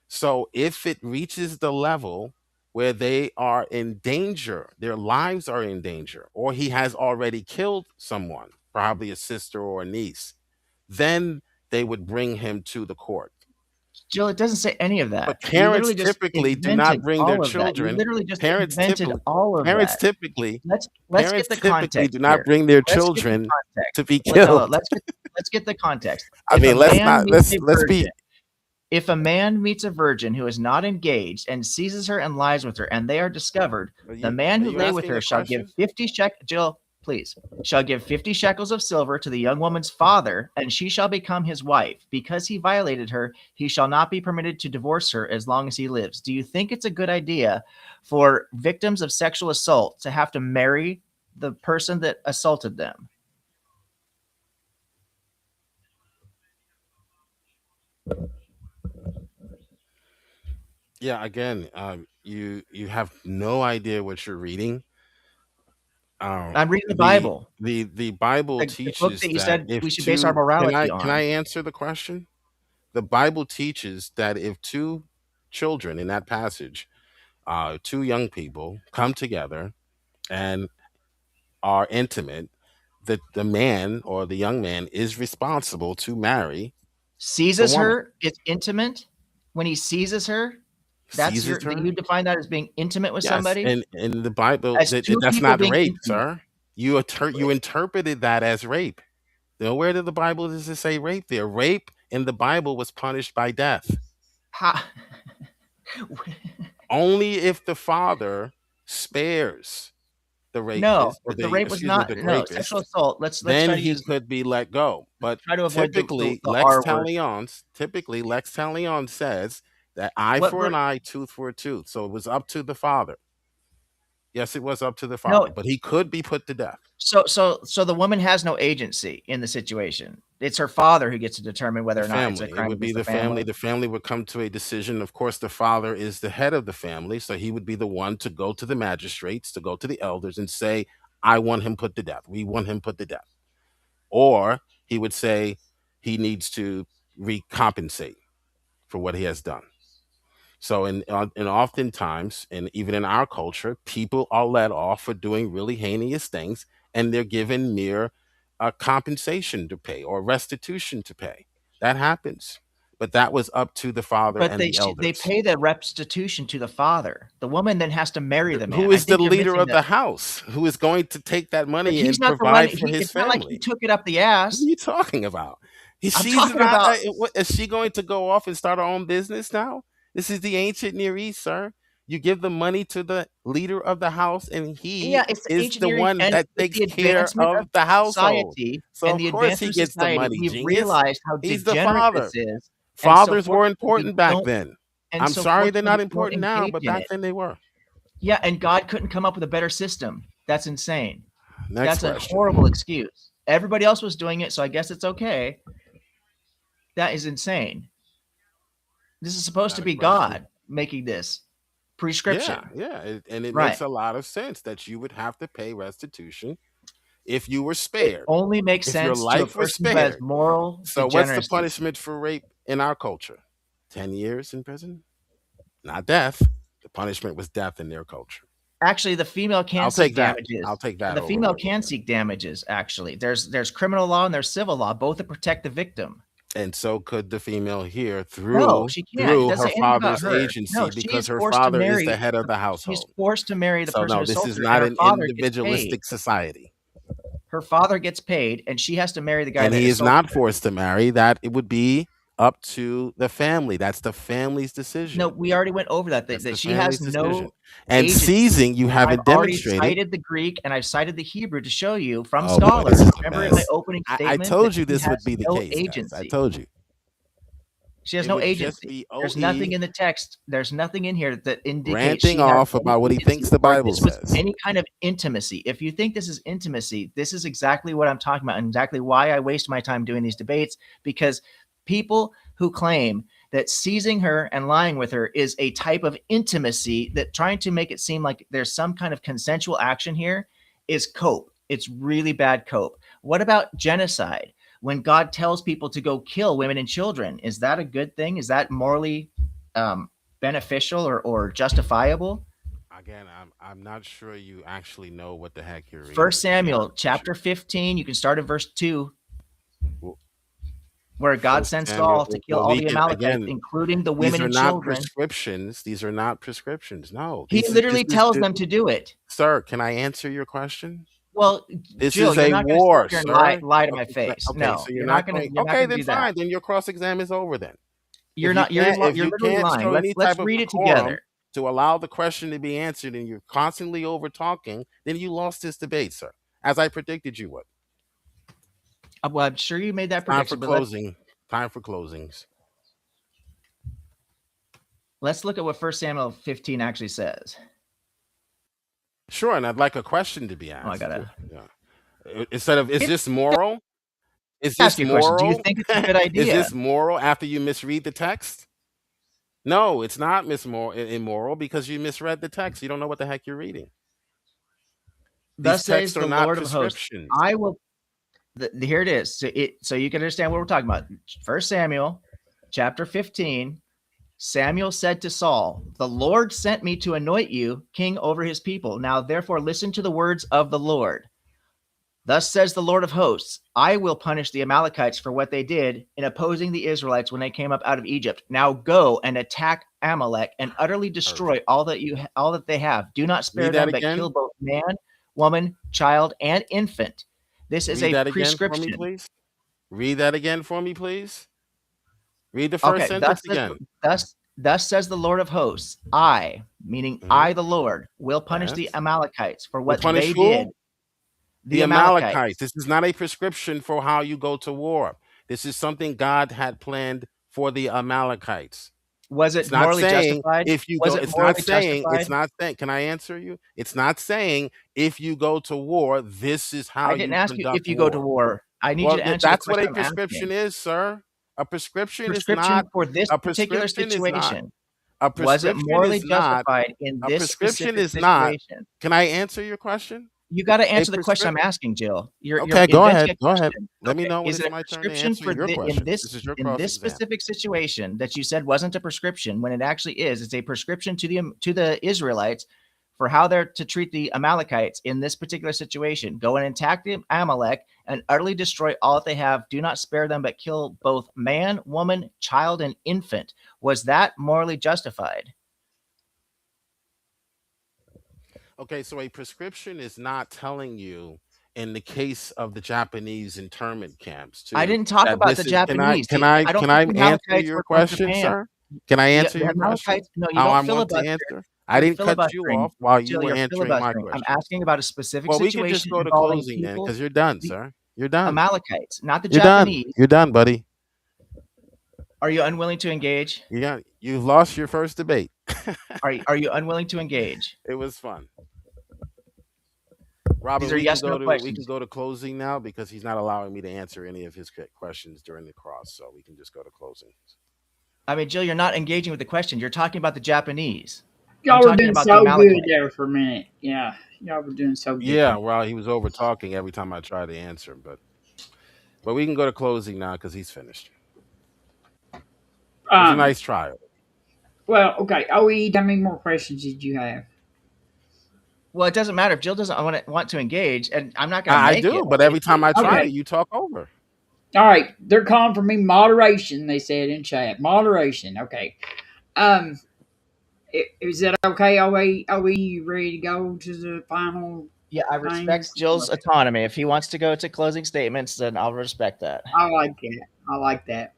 So if it reaches the level where they are in danger, their lives are in danger, or he has already killed someone, probably a sister or a niece, then they would bring him to the court. Jill, it doesn't say any of But that. You parents literally just typically do not invented bring their all of that. You children. literally just Parents invented typically all of parents that. typically Let's get parents the typically context do not here. bring their Let's get the children context. to be Let, no, no, killed. let's get the context. I If a mean, let's man not meets a let's virgin, be if a man meets a virgin who is not engaged and seizes her and lies with her, and they are discovered, the man are who you lay with asking her a shall give question? 50 shekels. Jill, please, shall give 50 shekels of silver to the young woman's father, and she shall become his wife. Because he violated her, he shall not be permitted to divorce her as long as he lives. Do you think it's a good idea for victims of sexual assault to have to marry the person that assaulted them? Yeah, again, you have no idea what you're reading. I'm reading the The Bible, the Bible the book teaches that you that said if we should base our two morality can I on. answer the question? The Bible teaches that if two children in that passage, two young people come together and are intimate, the man or the young man is responsible to marry the Seizes woman. her, it's intimate. When he seizes her, that's Seizes her. you define that as being intimate with Yes, somebody? and in the Bible, As two that's people not being rape, intimate. sir. You interpreted that as rape. Nowhere did the Bible does it say rape there. Rape in the Bible was punished by death. How? Only if the father spares the No, rapist or the rape was not, the no, sexual rapist, assault. Let's then try to he use, could be let go. But try to avoid typically, the R word. Typically, Lex Tallion says that eye What for an ver- eye, tooth for a tooth. So it was up to the father. Yes, it was up to the no, father, but he could be put to death. so the woman has no agency in the situation. It's her father who gets to determine whether The or not it's a family. It crime would be against the the family. family. The family would come to a decision. Of course, the father is the head of the family, so he would be the one to go to the magistrates, to go to the elders and say, I want him put to death. We want him put to death. Or he would say he needs to recompensate for what he has done. So, and oftentimes, and even in our culture, people are let off for doing really heinous things, and they're given mere compensation to pay or restitution to pay. That happens, but that was up to the father But and the they elders. pay the restitution to the father. The woman then has to marry the man. Who I is the think you're leader missing of the that. house? Who is going to take that But money he's and not the one. provide for his It's not like he family? took it up the What are ass. you talking about? I'm She's talking not. about. Is she going to go off and start her own business now? This is the ancient Near East, sir. You give the money to the leader of the house, and he Yeah, it's the is ancient the Near East, one and that with takes the care advancement of of the household. society So and of the course he advancement of gets the society, money, we've genius. realized how He's the degenerate this father. is, and so Fathers were fortunately we important back don't, then. and I'm so sorry they're fortunately not we don't important now, engage but in back it. then they were. Yeah, and God couldn't come up with a better system. That's insane. Next That's a question. horrible excuse. Everybody else was doing it, so I guess it's okay. That is insane. This is supposed to Got a be question? God making this Yeah, prescription. yeah, and it Right. makes a lot of sense that you would have to pay restitution if you were It spared, only makes if your sense to a life was person who has spared. moral So, what's the degeneracy. punishment for rape in our culture? 10 years in prison? Not death. The punishment was death in their culture. Actually, the female can I'll seek take that. damages. I'll take that The over female murder. can seek damages, actually. There's criminal law and there's civil law, both to protect the victim. And so could the female here No, through she can't. It doesn't her say anything about father's her. No, agency, she because is her forced to father is the marry. head of the She's household. forced to marry the So person who no, this assaulted is her, and not her an father gets paid. individualistic society. Her father gets paid, and she has to marry the guy And that he is assaulted not her. forced to marry. That it would be up to the family. That's the family's decision. No, we already went over that. That's That the she has family's decision. no And agency. seizing, you I've haven't already demonstrated. cited the Greek and I've cited the Hebrew to show you from Oh boy, this scholars. is a Remember in my mess. opening I statement that told you she this would has be the no case, guys. I agency. told you. She has It no would just agency. be There's OE nothing in the text. There's nothing in here that indicates ranting she has off any about what he agency thinks the or Bible this was says. any kind of intimacy. If you think this is intimacy, this is exactly what I'm talking about and exactly why I waste my time doing these debates, because people who claim that seizing her and lying with her is a type of intimacy, that trying to make it seem like there's some kind of consensual action here, is cope. It's really bad cope. What about genocide? When God tells people to go kill women and children, is that a good thing? Is that morally beneficial or justifiable? Again, I'm not sure you actually know what the heck you're reading. First to be Samuel honest with chapter you. 15, you can start at verse 2, Well, where God First sends Samuel. Saul to kill Well, all we the can Amalekites, again. including the These women are and not children. prescriptions. These are not prescriptions. No, He this literally is tells them to do it. Sir, can I answer your question? Well, This Jill, is you're a not going to sit war, up here and sir. lie to my Okay, face. okay, No, so you're not going to. You're not Okay, going to then do that. fine. Then your cross exam is over. Then You're not. You're if you literally can't lying. show any Let's type of read it decorum together. to allow the question to be answered, and you're constantly over talking, then you lost this debate, sir. As I predicted you would. Well, I'm sure you made that Time for prediction, but closing. Time for closings. let's look at what 1 Samuel 15 actually says. Sure, and I'd like a question to be asked. Oh, I gotta Instead of, is this moral? Is ask this you a question. Do you moral? think it's a good idea? Is this moral after you misread the text? No, it's not immoral because you misread the text. You don't know what the heck you're reading. Thus These says texts the are not Lord of hosts. prescriptions. I will. Here it is. So you can understand what we're talking about. 1 Samuel chapter 15. Samuel said to Saul, "The Lord sent me to anoint you king over his people. Now, therefore, listen to the words of the Lord. Thus says the Lord of hosts, I will punish the Amalekites for what they did in opposing the Israelites when they came up out of Egypt. Now go and attack Amalek and utterly destroy Perfect. all that they have. Do not spare Read that them, but kill again. both man, woman, child, and infant. This is Read a that again for me, prescription. please. Read that again for me, please. Read the first Okay, sentence again. thus says the Lord of hosts, I, meaning Mhm. I, the Lord, will punish the Yes. Amalekites for Will what punish they who? did. The The Amalekites. Amalekites. This is not a prescription for how you go to war. This is something God had planned for the Amalekites. Was It's it not morally saying justified? if you Was go, it it's not morally saying, justified? can I answer you? It's not saying if you go to war, this is how I didn't you ask you conduct if you go to war. war. I need you Well, to answer the that's what question a I'm prescription asking. is, sir. A prescription is not, Prescription for this a particular prescription is not, situation. a Was it prescription morally is not, justified in a this prescription specific is not. situation? Can I answer your question? You got to A answer the question prescription. I'm asking, Jill. You're Okay, go inventing ahead. a Go ahead. question. Let me Okay, know when is it it's a my turn to prescription answer for your in question. this This is your in cross this exam. specific situation that you said wasn't a prescription when it actually is? It's a prescription to the Israelites for how they're to treat the Amalekites in this particular situation. Go and attack the Amalek and utterly destroy all that they have. Do not spare them, but kill both man, woman, child, and infant. Was that morally justified? Okay, so a prescription is not telling you in the case of the Japanese internment camps I too didn't talk that about the this is Japanese. I don't can think I the answer Amalekites your were from question, Japan. sir? Can I answer The your question? Amalekites, no, you How don't I want to filibuster. answer? I You're didn't cut you filibustering. off while you Jill, were you're answering my filibustering. I'm question. asking about a specific Well, we can just situation go to involving closing then people, because you're done, the sir. You're done. Amalekites, not the You're done. Japanese. You're done, buddy. Are you unwilling to engage? You've lost your first debate. Are you unwilling to engage? It was fun. These Robin, are we can yes go no to questions. closing now because he's not allowing me to answer any of his questions during the cross. So we can just go to closing. I mean, Jill, you're not engaging with the question. You're talking about the Japanese. I'm Y'all were talking doing about the so good Amalekites. there for a minute. Yeah, y'all were doing so good. Yeah, well, he was over talking every time I tried to answer, but we can go to closing now because he's finished. It was a Um, nice trial. well, okay. OE, how many more questions did you have? Well, it doesn't matter if Jill doesn't want to engage, and I'm not going to I make it. do, but every time I try Okay. to, you talk over. All right. They're calling for me moderation, they said in chat. Moderation. Okay. Um, is that okay, OE? OE, you ready to go to the final Yeah, I respect things? Jill's Okay. autonomy. If he wants to go to closing statements, then I'll respect that. I like that. I like that.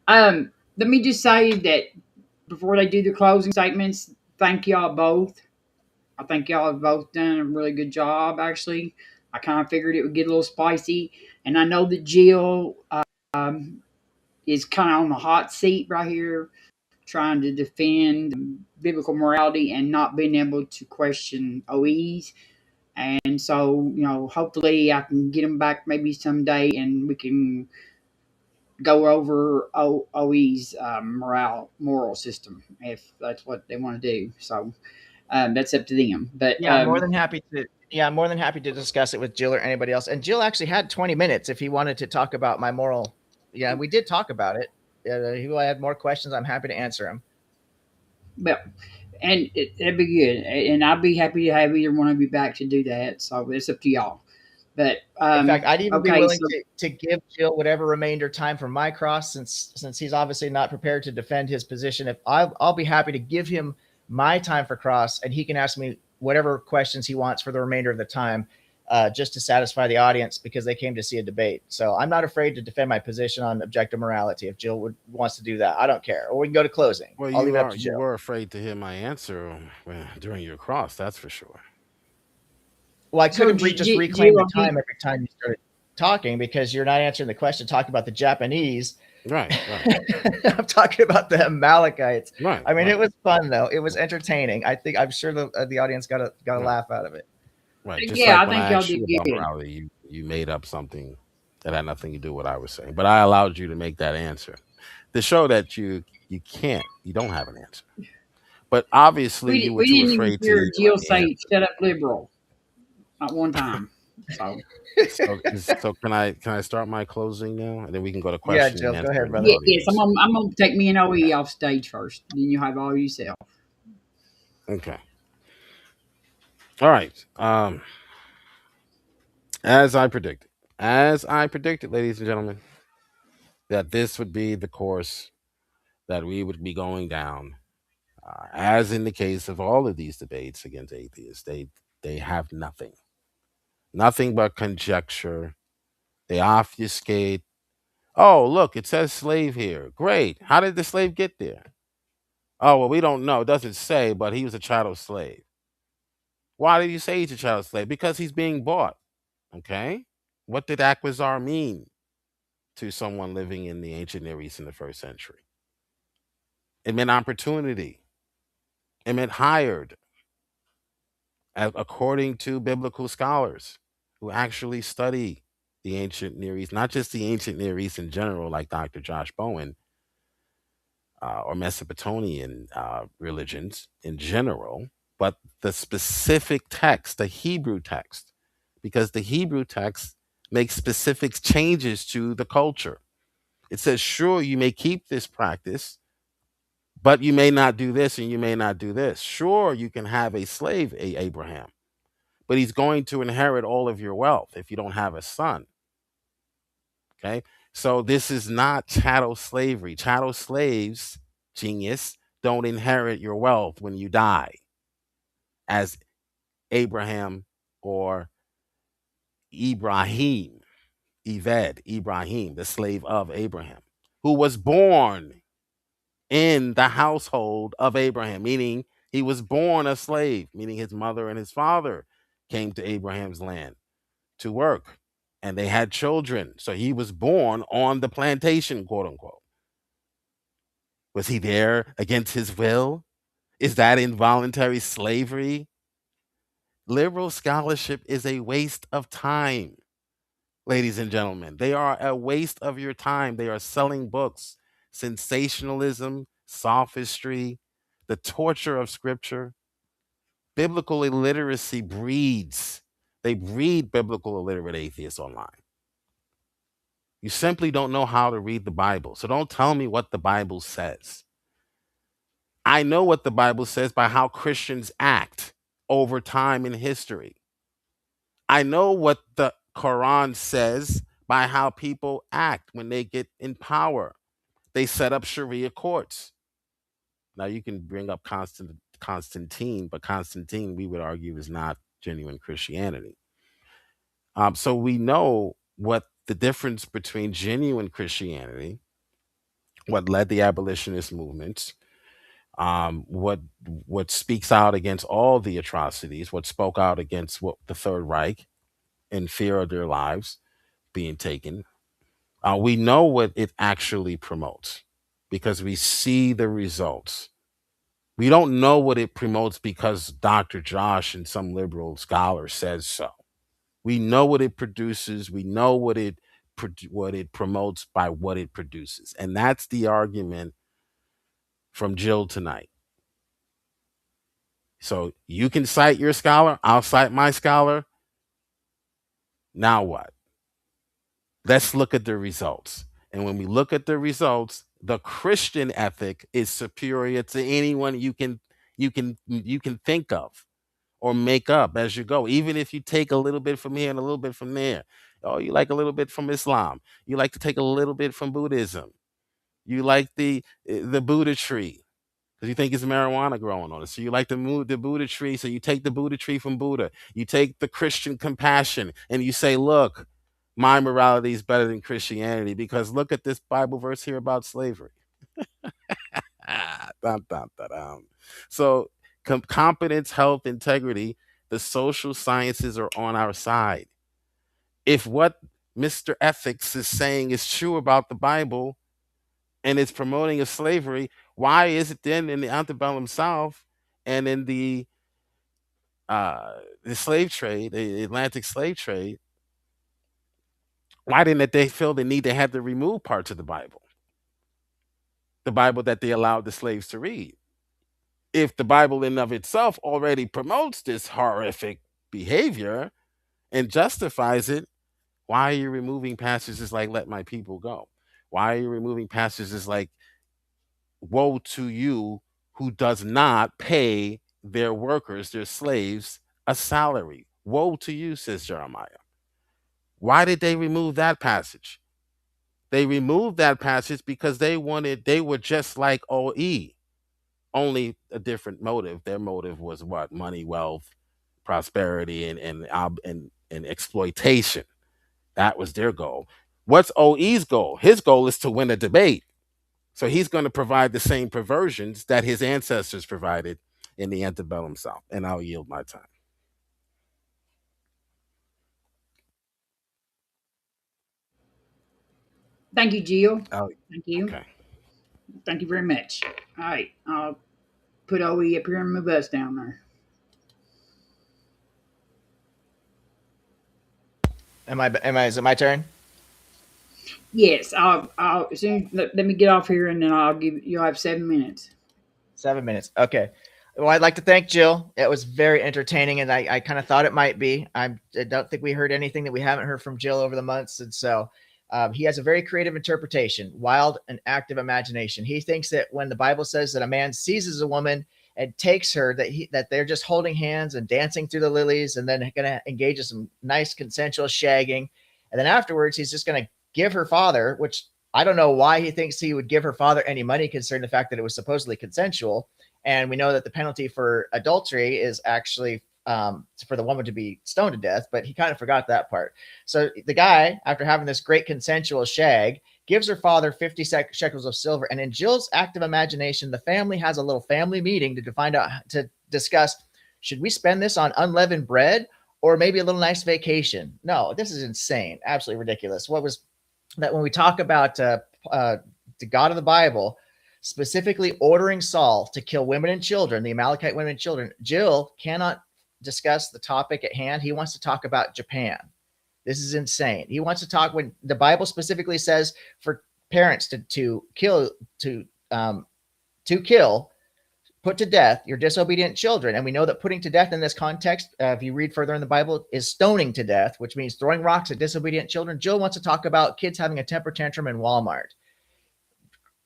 Let me just say that before they do the closing statements, thank y'all both. I think y'all have both done a really good job, actually. I kind of figured it would get a little spicy. And I know that Jill um, is kind of on the hot seat right here, trying to defend biblical morality and not being able to question OEs. And so, hopefully I can get them back maybe someday and we can go over OE's moral system if that's what they want to do. So that's up to them. But Yeah, I'm more than happy to. Yeah, I'm more than happy to discuss it with Jill or anybody else. And Jill actually had 20 minutes if he wanted to talk about my moral. Yeah, we did talk about it. He had more questions. I'm happy to answer them. but and it'd be good, and I'd be happy to have either one of you back to do that. So it's up to y'all. But In fact, I'd even be okay, willing so to give Jill whatever remainder time for my cross, since he's obviously not prepared to defend his position. If I'll be happy to give him my time for cross, and he can ask me whatever questions he wants for the remainder of the time, just to satisfy the audience because they came to see a debate. So I'm not afraid to defend my position on objective morality. If Jill wants to do that, I don't care. Or we can go to closing. Well, I'll leave it up to you Jill. were afraid to hear my answer during your cross. That's for sure. Well, I couldn't just reclaim the time every time you started talking because you're not answering the question. Talking about the Japanese, right? I'm talking about the Amalekites. Right. I mean, It was fun though. It was entertaining. I'm sure the audience got a laugh out of it. Right. Just yeah, like I when think I y'all asked did you about good. morality, you made up something that had nothing to do with what I was saying, but I allowed you to make that answer to show that you don't have an answer. But obviously, you were We too didn't even afraid to hear even Jill let me say answer. "shut up, liberal" at one time. So can I start my closing now, and then we can go to Yeah, question Jill, and go answer ahead, in the brother. Yes, audience. I'm gonna take me and OE off stage first. Then you have all yourself. Okay. All right. As I predicted. As I predicted, ladies and gentlemen, that this would be the course that we would be going down. As in the case of all of these debates against atheists, they have nothing, nothing but conjecture. They obfuscate. Oh, look, it says slave here. Great. How did the slave get there? Oh, well, we don't know. It doesn't say, but he was a chattel slave. Why did you say he's a chattel slave? Because he's being bought. Okay. What did acquisar mean to someone living in the ancient Near East in the first century? It meant opportunity. It meant hired, according to biblical scholars who actually study the ancient Near East, not just the ancient Near East in general, like Dr. Josh Bowen, or Mesopotamian religions in general, but the specific text, the Hebrew text, because the Hebrew text makes specific changes to the culture. It says, sure, you may keep this practice, but you may not do this and you may not do this. Sure, you can have a slave, Abraham, but he's going to inherit all of your wealth if you don't have a son. Okay. So this is not chattel slavery. Chattel slaves, genius, don't inherit your wealth when you die, as Abraham or Ibrahim, Ibrahim, the slave of Abraham, who was born in the household of Abraham, meaning he was born a slave, meaning his mother and his father came to Abraham's land to work and they had children. So he was born on the plantation, quote unquote. Was he there against his will? Is that involuntary slavery? Liberal scholarship is a waste of time, ladies and gentlemen. They are a waste of your time. They are selling books, sensationalism, sophistry, the torture of scripture. Biblical illiteracy breeds, they breed biblical illiterate atheists online. You simply don't know how to read the Bible. So don't tell me what the Bible says. I know what the Bible says by how Christians act over time in history. I know what the Quran says by how people act when they get in power. They set up Sharia courts. Now you can bring up Constantine, but Constantine, we would argue, is not genuine Christianity. So we know what the difference between genuine Christianity, what led the abolitionist movements, what speaks out against all the atrocities, what spoke out against what the Third Reich in fear of their lives being taken. We know what it actually promotes because we see the results. We don't know what it promotes because Dr. Josh and some liberal scholar says so. We know what it produces. We know what it promotes by what it produces, and that's the argument from Jill tonight. So you can cite your scholar, I'll cite my scholar. Now what? Let's look at the results. And when we look at the results, the Christian ethic is superior to anyone you can think of or make up as you go. Even if you take a little bit from here and a little bit from there. Oh, you like a little bit from Islam. You like to take a little bit from Buddhism. You like the Buddha tree because you think it's marijuana growing on it. So you like to move the Buddha tree. So you take the Buddha tree from Buddha. You take the Christian compassion and you say, look, my morality is better than Christianity because look at this Bible verse here about slavery. Dun, dun, dun, dun. So competence, health, integrity, the social sciences are on our side. If what Mr. Ethics is saying is true about the Bible and it's promoting of slavery, why is it then in the antebellum South and in the slave trade, the Atlantic slave trade, why didn't they feel the need to have to remove parts of the Bible that they allowed the slaves to read? If the Bible in of itself already promotes this horrific behavior and justifies it, why are you removing passages like "Let my people go"? Why are you removing passages like "Woe to you who does not pay their workers, their slaves, a salary"? Woe to you, says Jeremiah. Why did they remove that passage? They removed that passage because they were just like OE, only a different motive. Their motive was what? Money, wealth, prosperity, and exploitation. That was their goal. What's OE's goal? His goal is to win a debate. So he's going to provide the same perversions that his ancestors provided in the antebellum South. And I'll yield my time. Thank you, Jill. Oh, Thank you. okay. Thank you very much. All right. I'll put OE up here and move us down there. Is it my turn? Yes. I'll soon let me get off here and then you'll have 7 minutes. 7 minutes. Okay. Well, I'd like to thank Jill. It was very entertaining, and I kind of thought it might be. I don't think we heard anything that we haven't heard from Jill over the months. And so he has a very creative interpretation, wild and active imagination. He thinks that when the Bible says that a man seizes a woman and takes her, that they're just holding hands and dancing through the lilies and then going to engage in some nice consensual shagging. And then afterwards, he's just going to give her father, which I don't know why he thinks he would give her father any money, considering the fact that it was supposedly consensual. And we know that the penalty for adultery is actually for the woman to be stoned to death, but he kind of forgot that part. So the guy, after having this great consensual shag, gives her father 50 shekels of silver. And in Jill's active imagination, the family has a little family meeting to discuss, should we spend this on unleavened bread or maybe a little nice vacation? No, this is insane. Absolutely ridiculous. What was that when we talk about the God of the Bible, specifically ordering Saul to kill women and children, the Amalekite women and children, Jill cannot discuss the topic at hand. He wants to talk about Japan. This is insane. He wants to talk when the Bible specifically says for parents to kill, put to death your disobedient children. And we know that putting to death in this context, if you read further in the Bible, is stoning to death, which means throwing rocks at disobedient children. Jill wants to talk about kids having a temper tantrum in Walmart.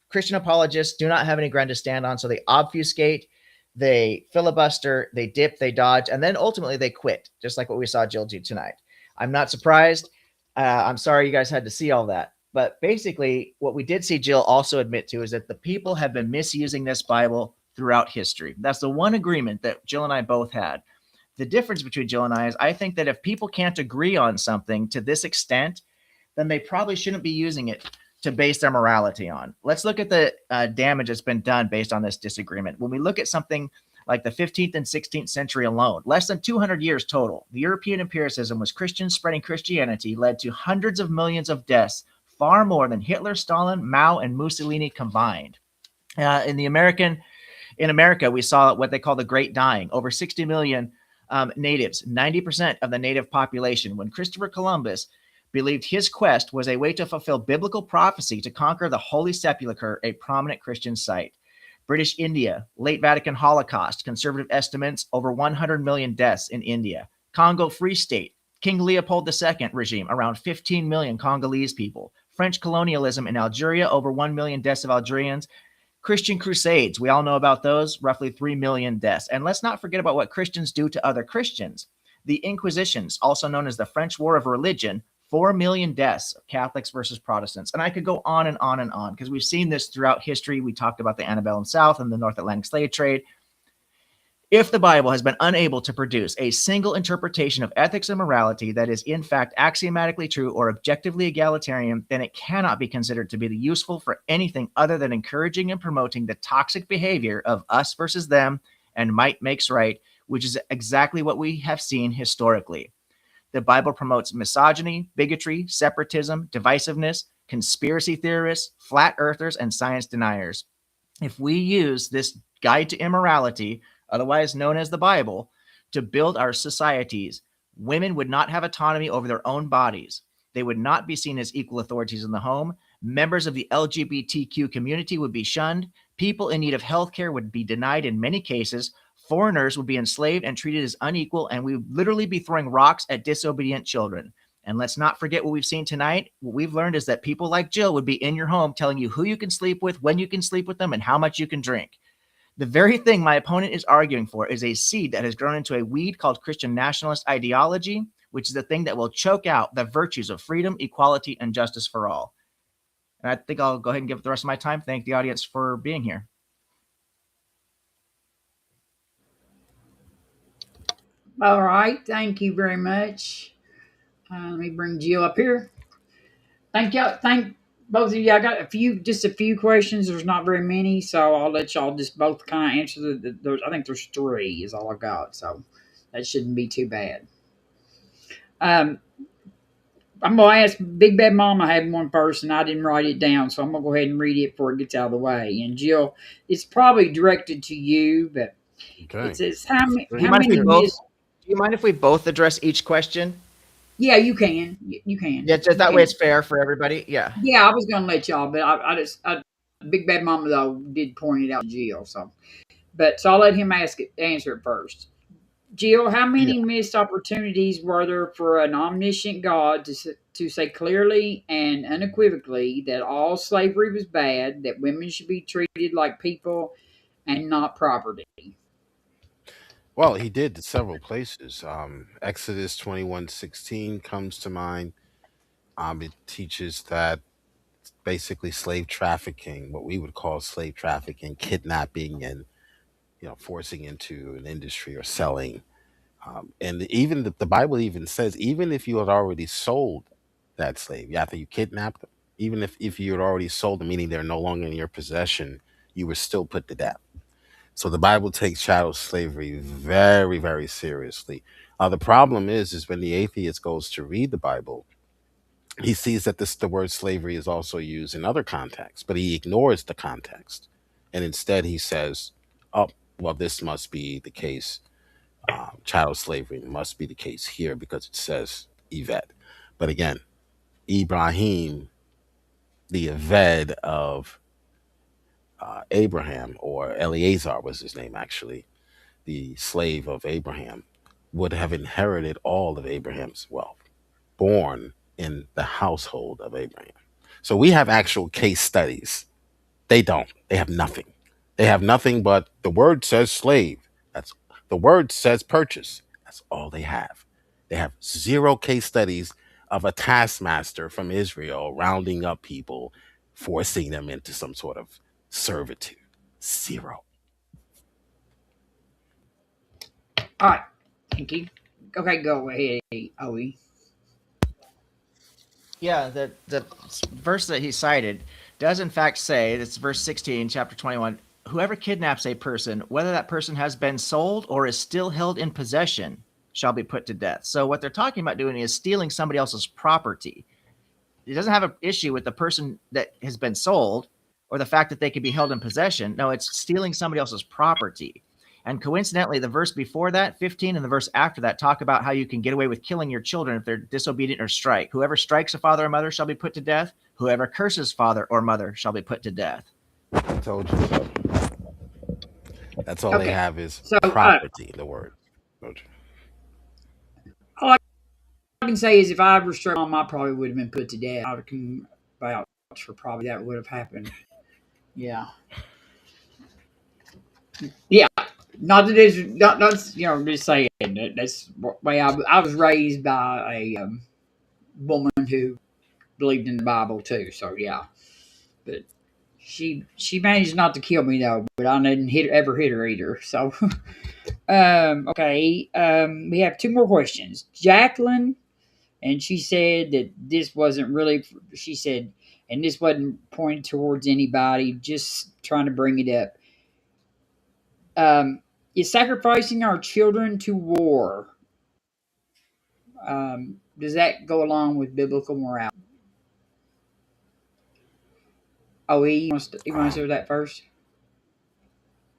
Christian apologists do not have any ground to stand on, so they obfuscate, they filibuster, they dip, they dodge, and then ultimately they quit, just like what we saw Jill do tonight. I'm not surprised. I'm sorry you guys had to see all that. But basically, what we did see Jill also admit to is that the people have been misusing this Bible throughout history. That's the one agreement that Jill and I both had. The difference between Jill and I is I think that if people can't agree on something to this extent, then they probably shouldn't be using it to base their morality on. Let's look at the damage that's been done based on this disagreement. When we look at something like the 15th and 16th century alone, less than 200 years total, the European empiricism was Christians spreading Christianity led to hundreds of millions of deaths, far more than Hitler, Stalin, Mao, and Mussolini combined. In America, we saw what they call the Great Dying, over 60 million natives, 90% of the native population, when Christopher Columbus believed his quest was a way to fulfill biblical prophecy to conquer the Holy Sepulchre, a prominent Christian site. British India, late Vatican Holocaust, conservative estimates, over 100 million deaths in India. Congo Free State, King Leopold II regime, around 15 million Congolese people. French colonialism in Algeria, over 1 million deaths of Algerians. Christian Crusades, we all know about those, roughly 3 million deaths. And let's not forget about what Christians do to other Christians. The Inquisitions, also known as the French War of Religion, 4 million deaths of Catholics versus Protestants. And I could go on and on and on because we've seen this throughout history. We talked about the antebellum South and the North Atlantic slave trade. If the Bible has been unable to produce a single interpretation of ethics and morality that is in fact axiomatically true or objectively egalitarian, then it cannot be considered to be useful for anything other than encouraging and promoting the toxic behavior of us versus them and might makes right, which is exactly what we have seen historically. The Bible promotes misogyny, bigotry, separatism, divisiveness, conspiracy theorists, flat earthers, and science deniers. If we use this guide to immorality, otherwise known as the Bible, to build our societies, women would not have autonomy over their own bodies. They would not be seen as equal authorities in the home. Members of the LGBTQ community would be shunned. People in need of healthcare would be denied in many cases. Foreigners would be enslaved and treated as unequal, and we would literally be throwing rocks at disobedient children. And let's not forget what we've seen tonight. What we've learned is that people like Jill would be in your home telling you who you can sleep with, when you can sleep with them, and how much you can drink. The very thing my opponent is arguing for is a seed that has grown into a weed called Christian nationalist ideology, which is the thing that will choke out the virtues of freedom, equality, and justice for all. And I think I'll go ahead and give the rest of my time. Thank the audience for being here. All right. Thank you very much. Let me bring Jill up here. Thank y'all. Thank both of you. I got just a few questions. There's not very many, so I'll let y'all just both kind of answer I think there's three is all I got, so that shouldn't be too bad. I'm gonna ask Big Bad Mama had one first, and I didn't write it down, so I'm gonna go ahead and read it before it gets out of the way. And Jill, it's probably directed to you, but Okay. it says how many? Do you mind if we both address each question? Yeah, you can. You can. Yeah, just that way it's fair for everybody. Yeah. Yeah, I was gonna let y'all, but I Big Bad Mama though did point it out to Jill, so I'll let him answer it first. Jill, how many missed opportunities were there for an omniscient God to say clearly and unequivocally that all slavery was bad, that women should be treated like people and not property? Well, he did several places. Exodus 21:16 comes to mind. It teaches that basically slave trafficking, what we would call slave trafficking, kidnapping, and forcing into an industry or selling. And even the Bible even says, even if you had already sold that slave, after you kidnapped them, even if you had already sold them, meaning they're no longer in your possession, you were still put to death. So the Bible takes chattel slavery very, very seriously. The problem is when the atheist goes to read the Bible, he sees that the word slavery is also used in other contexts, but he ignores the context, and instead he says, "Oh, well, this must be the case. Chattel slavery must be the case here because it says Yvette." But again, Ibrahim, the Eved of Abraham, or Eleazar was his name actually, the slave of Abraham, would have inherited all of Abraham's wealth, born in the household of Abraham. So we have actual case studies. They don't. They have nothing. They have nothing but the word says slave. That's the word says purchase. That's all they have. They have zero case studies of a taskmaster from Israel rounding up people, forcing them into some sort of servitude. Zero. All right, thank you. Okay, go ahead, Owie. Yeah, the verse that he cited does in fact say, that's verse 16, chapter 21, whoever kidnaps a person, whether that person has been sold or is still held in possession, shall be put to death. So what they're talking about doing is stealing somebody else's property. It doesn't have an issue with the person that has been sold or the fact that they could be held in possession. No, it's stealing somebody else's property. And coincidentally, the verse before that, 15, and the verse after that talk about how you can get away with killing your children if they're disobedient or strike. Whoever strikes a father or mother shall be put to death. Whoever curses father or mother shall be put to death. I told you so. That's all they Okay, have is so property, the word. Told you. all I can say is if I ever struck mom, I probably would have been put to death. I can vouch for probably that would have happened. Yeah. Yeah. Not that it's not just saying that that's the way I was raised by a woman who believed in the Bible too. So yeah, but she managed not to kill me though. But I didn't ever hit her either. So okay, we have two more questions. Jacqueline, and she said that this wasn't really. She said, and this wasn't pointed towards anybody. Just trying to bring it up. Is sacrificing our children to war? Does that go along with biblical morality? Oh, you want to answer that first,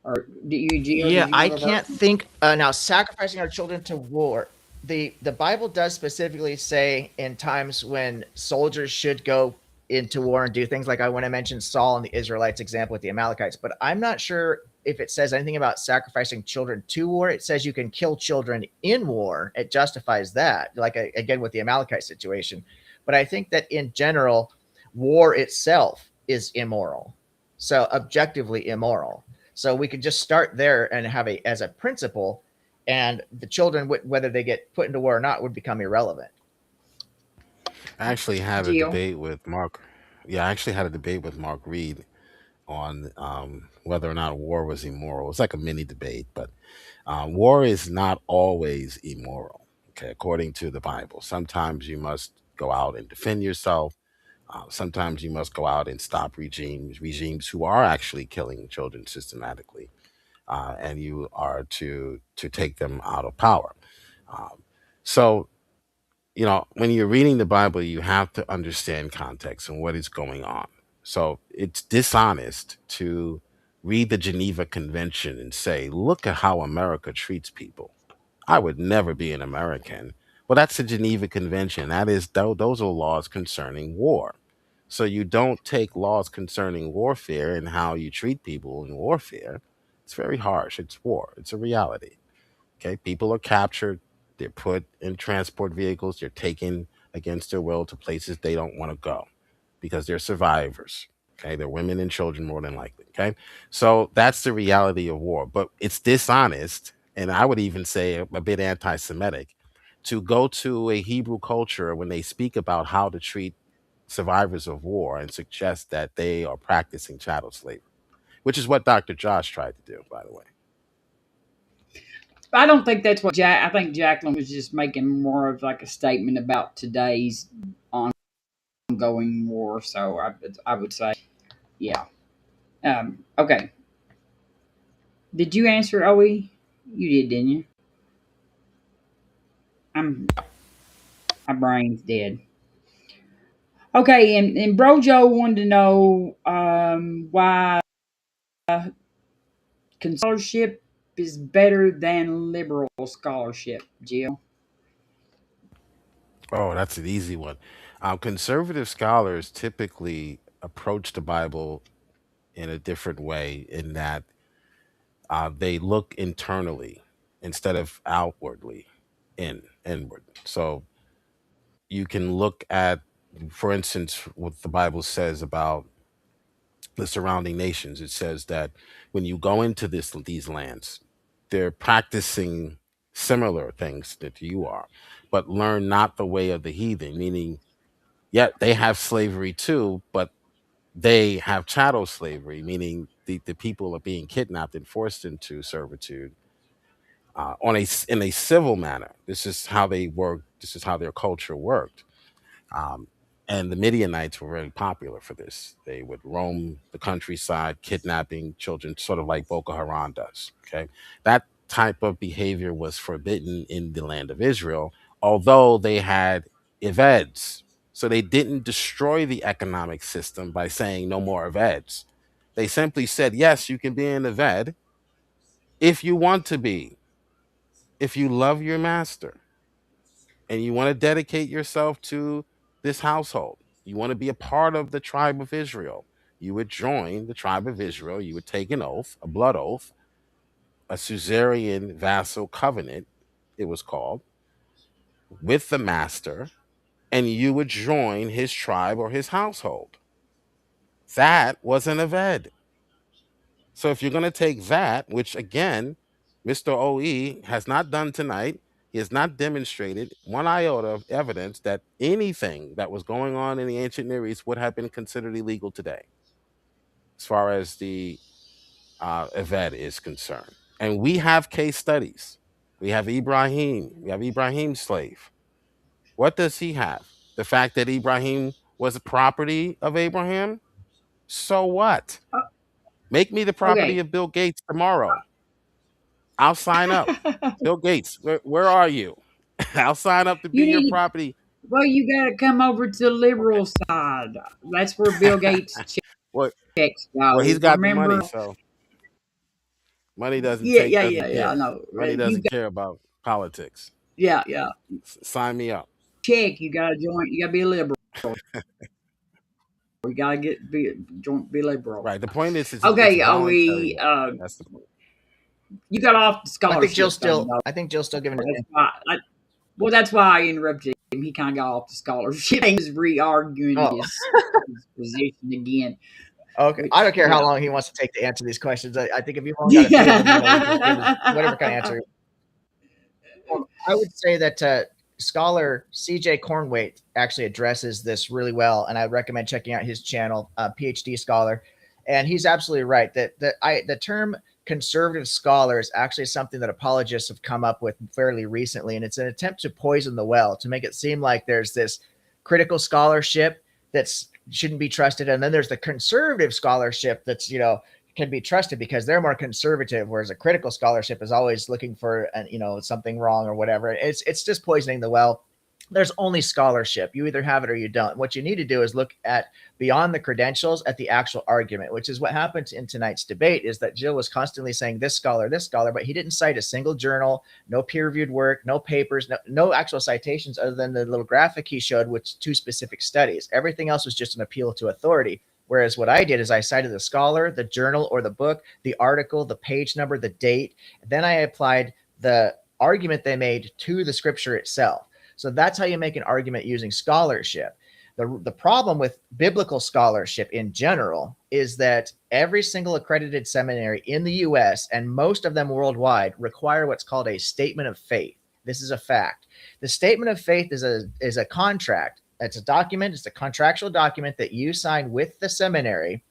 or do you, Gio? Yeah, Did you I want to can't vote? think now. Sacrificing our children to war. The Bible does specifically say in times when soldiers should go into war and do things like when I mentioned Saul and the Israelites example with the Amalekites, but I'm not sure if it says anything about sacrificing children to war. It says you can kill children in war. It justifies that, like again with the Amalekite situation. But I think that in general, war itself is immoral. So objectively immoral. So we could just start there and have as a principle, and the children, whether they get put into war or not, would become irrelevant. I actually had a Jill. debate with Mark. Yeah, I actually had a debate with Mark Reed on whether or not war was immoral. It's like a mini debate, but war is not always immoral. Okay, according to the Bible, sometimes you must go out and defend yourself. Sometimes you must go out and stop regimes who are actually killing children systematically, and you are to take them out of power. Um, so when you're reading the Bible, you have to understand context and what is going on. So it's dishonest to read the Geneva Convention and say, look at how America treats people. I would never be an American. Well, that's the Geneva Convention. That is, those are laws concerning war. So you don't take laws concerning warfare and how you treat people in warfare. It's very harsh. It's war. It's a reality. Okay, people are captured, they're put in transport vehicles, they're taken against their will to places they don't want to go because they're survivors. Okay, they're women and children more than likely. Okay, so that's the reality of war, but it's dishonest, and I would even say a bit anti Semitic to go to a Hebrew culture when they speak about how to treat survivors of war and suggest that they are practicing chattel slavery, which is what Dr. Josh tried to do, by the way. I don't think that's what I think Jacqueline was just making more of like a statement about today's ongoing war. So I would say, yeah. Okay. Did you answer OE? You did, didn't you? My brain's dead. Okay, and Bro Joe wanted to know why scholarship is better than liberal scholarship, Jill. Oh, that's an easy one. Conservative scholars typically approach the Bible in a different way, in that they look internally instead of outwardly, inward. So you can look at, for instance, what the Bible says about the surrounding nations. It says that when you go into these lands, they're practicing similar things that you are, but learn not the way of the heathen, meaning, yet they have slavery too, but they have chattel slavery, meaning the people are being kidnapped and forced into servitude in a civil manner. This is how they work. This is how their culture worked. Um, and the Midianites were very popular for this. They would roam the countryside, kidnapping children, sort of like Boko Haram does. Okay, that type of behavior was forbidden in the land of Israel, although they had eveds. So they didn't destroy the economic system by saying no more eveds. They simply said, yes, you can be an eved if you want to be, if you love your master and you want to dedicate yourself to this household, you want to be a part of the tribe of Israel, you would join the tribe of Israel. You would take an oath, a blood oath, a suzerain vassal covenant, it was called, with the master, and you would join his tribe or his household. That was an Aved. So if you're going to take that, which again, Mr. OE has not done tonight, he has not demonstrated one iota of evidence that anything that was going on in the ancient Near East would have been considered illegal today, as far as the Aved is concerned. And we have case studies. We have Ibrahim. We have Ibrahim's slave. What does he have? The fact that Ibrahim was a property of Abraham? So what? Make me the property Okay. of Bill Gates tomorrow. I'll sign up. Bill Gates, where are you? I'll sign up to You be your need, property. well, you got to come over to the Okay. liberal side. That's where Bill Gates well, checks well, he's go. got the money, Remember? so money doesn't Yeah, take yeah, yeah, doesn't yeah. I care. know. Money You doesn't got, care about politics. yeah, yeah. Sign me up. Check. You got to join. You got to be a liberal. You got to be liberal. Right. The point is, it's Okay, voluntary we work. That's the point. you got off the I think Jill's scholarship thing still. though. I think Jill's still giving That's it. why. Well, that's why I interrupted him. He kind of got off the scholarship. He was re-arguing Oh, his position again. okay. I Which, don't care how yeah, long he wants to take to answer these questions. I think if you've only got a few of them, we can just give us whatever kind of answer. I would say that scholar CJ Cornwaite actually addresses this really well, and I recommend checking out his channel, PhD scholar. And he's absolutely right that the term conservative scholar is actually something that apologists have come up with fairly recently, and it's an attempt to poison the well to make it seem like there's this critical scholarship that's shouldn't be trusted, and then there's the conservative scholarship that's can be trusted because they're more conservative, whereas a critical scholarship is always looking for something wrong or whatever. It's just poisoning the well. There's only scholarship. You either have it or you don't. What you need to do is look at beyond the credentials at the actual argument, which is what happened in tonight's debate. Is that Jill was constantly saying this scholar, but he didn't cite a single journal, no peer-reviewed work, no papers, no actual citations other than the little graphic he showed, which 2 specific studies. Everything else was just an appeal to authority. Whereas what I did is I cited the scholar, the journal or the book, the article, the page number, the date. Then I applied the argument they made to the scripture itself. So that's how you make an argument using scholarship. The problem with biblical scholarship in general is that every single accredited seminary in the US and most of them worldwide require what's called a statement of faith. This is a fact. The statement of faith is a contract. It's a document. It's a contractual document that you sign with the seminary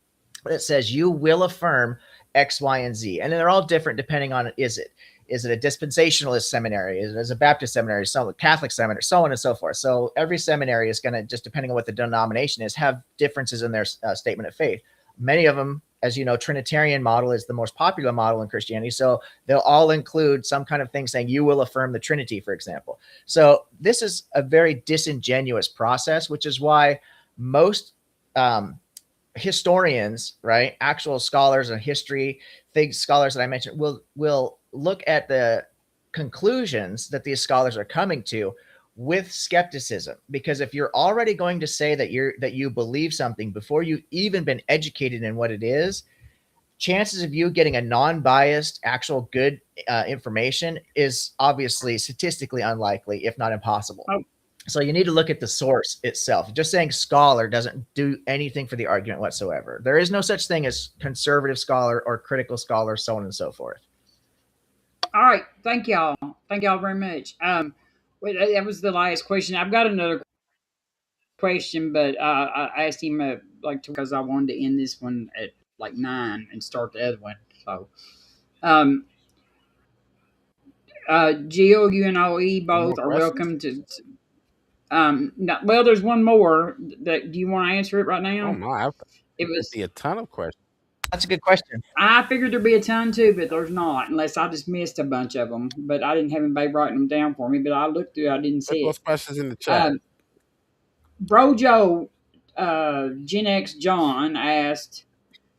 that says you will affirm X, Y, and Z. And they're all different depending on is it a dispensationalist seminary? Is it a Baptist seminary? So Catholic seminary, so on and so forth. So every seminary is going to, just depending on what the denomination is, have differences in their statement of faith. Many of them, as you know, Trinitarian model is the most popular model in Christianity. So they'll all include some kind of thing saying you will affirm the Trinity, for example. So this is a very disingenuous process, which is why most historians, right, actual scholars of history, scholars that I mentioned, will look at the conclusions that these scholars are coming to with skepticism, because if you're already going to say that you believe something before you've even been educated in what it is, chances of you getting a non-biased, actual good information is obviously statistically unlikely, if not impossible. Oh. So you need to look at the source itself. Just saying scholar doesn't do anything for the argument whatsoever. There is no such thing as conservative scholar or critical scholar, so on and so forth. All right. Thank y'all. Thank y'all very much. That was the last question. I've got another question, but I asked him because I wanted to end this one at like 9 and start the other one. So, Jill, you and OE Any more both are questions? welcome to. No, well, there's one more. Do you want to answer it right Oh now? my, It there'd was. be a ton of questions. That's a good question. I figured there'd be a ton too, but there's not, unless I just missed a bunch of them. But I didn't have anybody writing them down for me. But I looked through, I didn't Put see those it. questions in the chat. Bro Joe, Gen X John asked,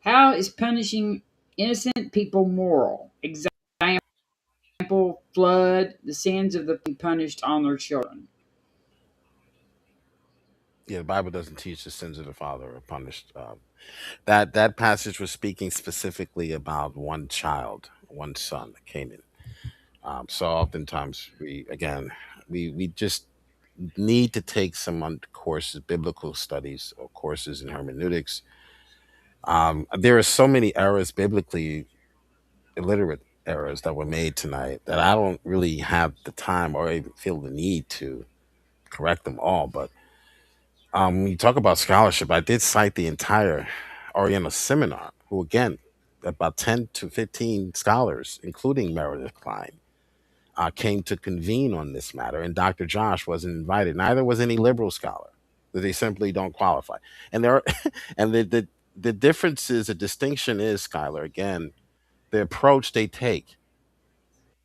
"How is punishing innocent people moral? Example: flood, the sins of the punished on their children." Yeah, the Bible doesn't teach the sins of the father are punished. That passage was speaking specifically about one child, one son, Canaan. So oftentimes we just need to take some courses, biblical studies or courses in hermeneutics. There are so many errors biblically, illiterate errors that were made tonight that I don't really have the time or even feel the need to correct them all. But when you talk about scholarship, I did cite the entire Oriental Seminar, who again, about 10 to 15 scholars, including Meredith Klein, came to convene on this matter, and Dr. Josh wasn't invited. Neither was any liberal scholar. They simply don't qualify. And there are, and the difference is, the distinction is, Skylar, again, the approach they take.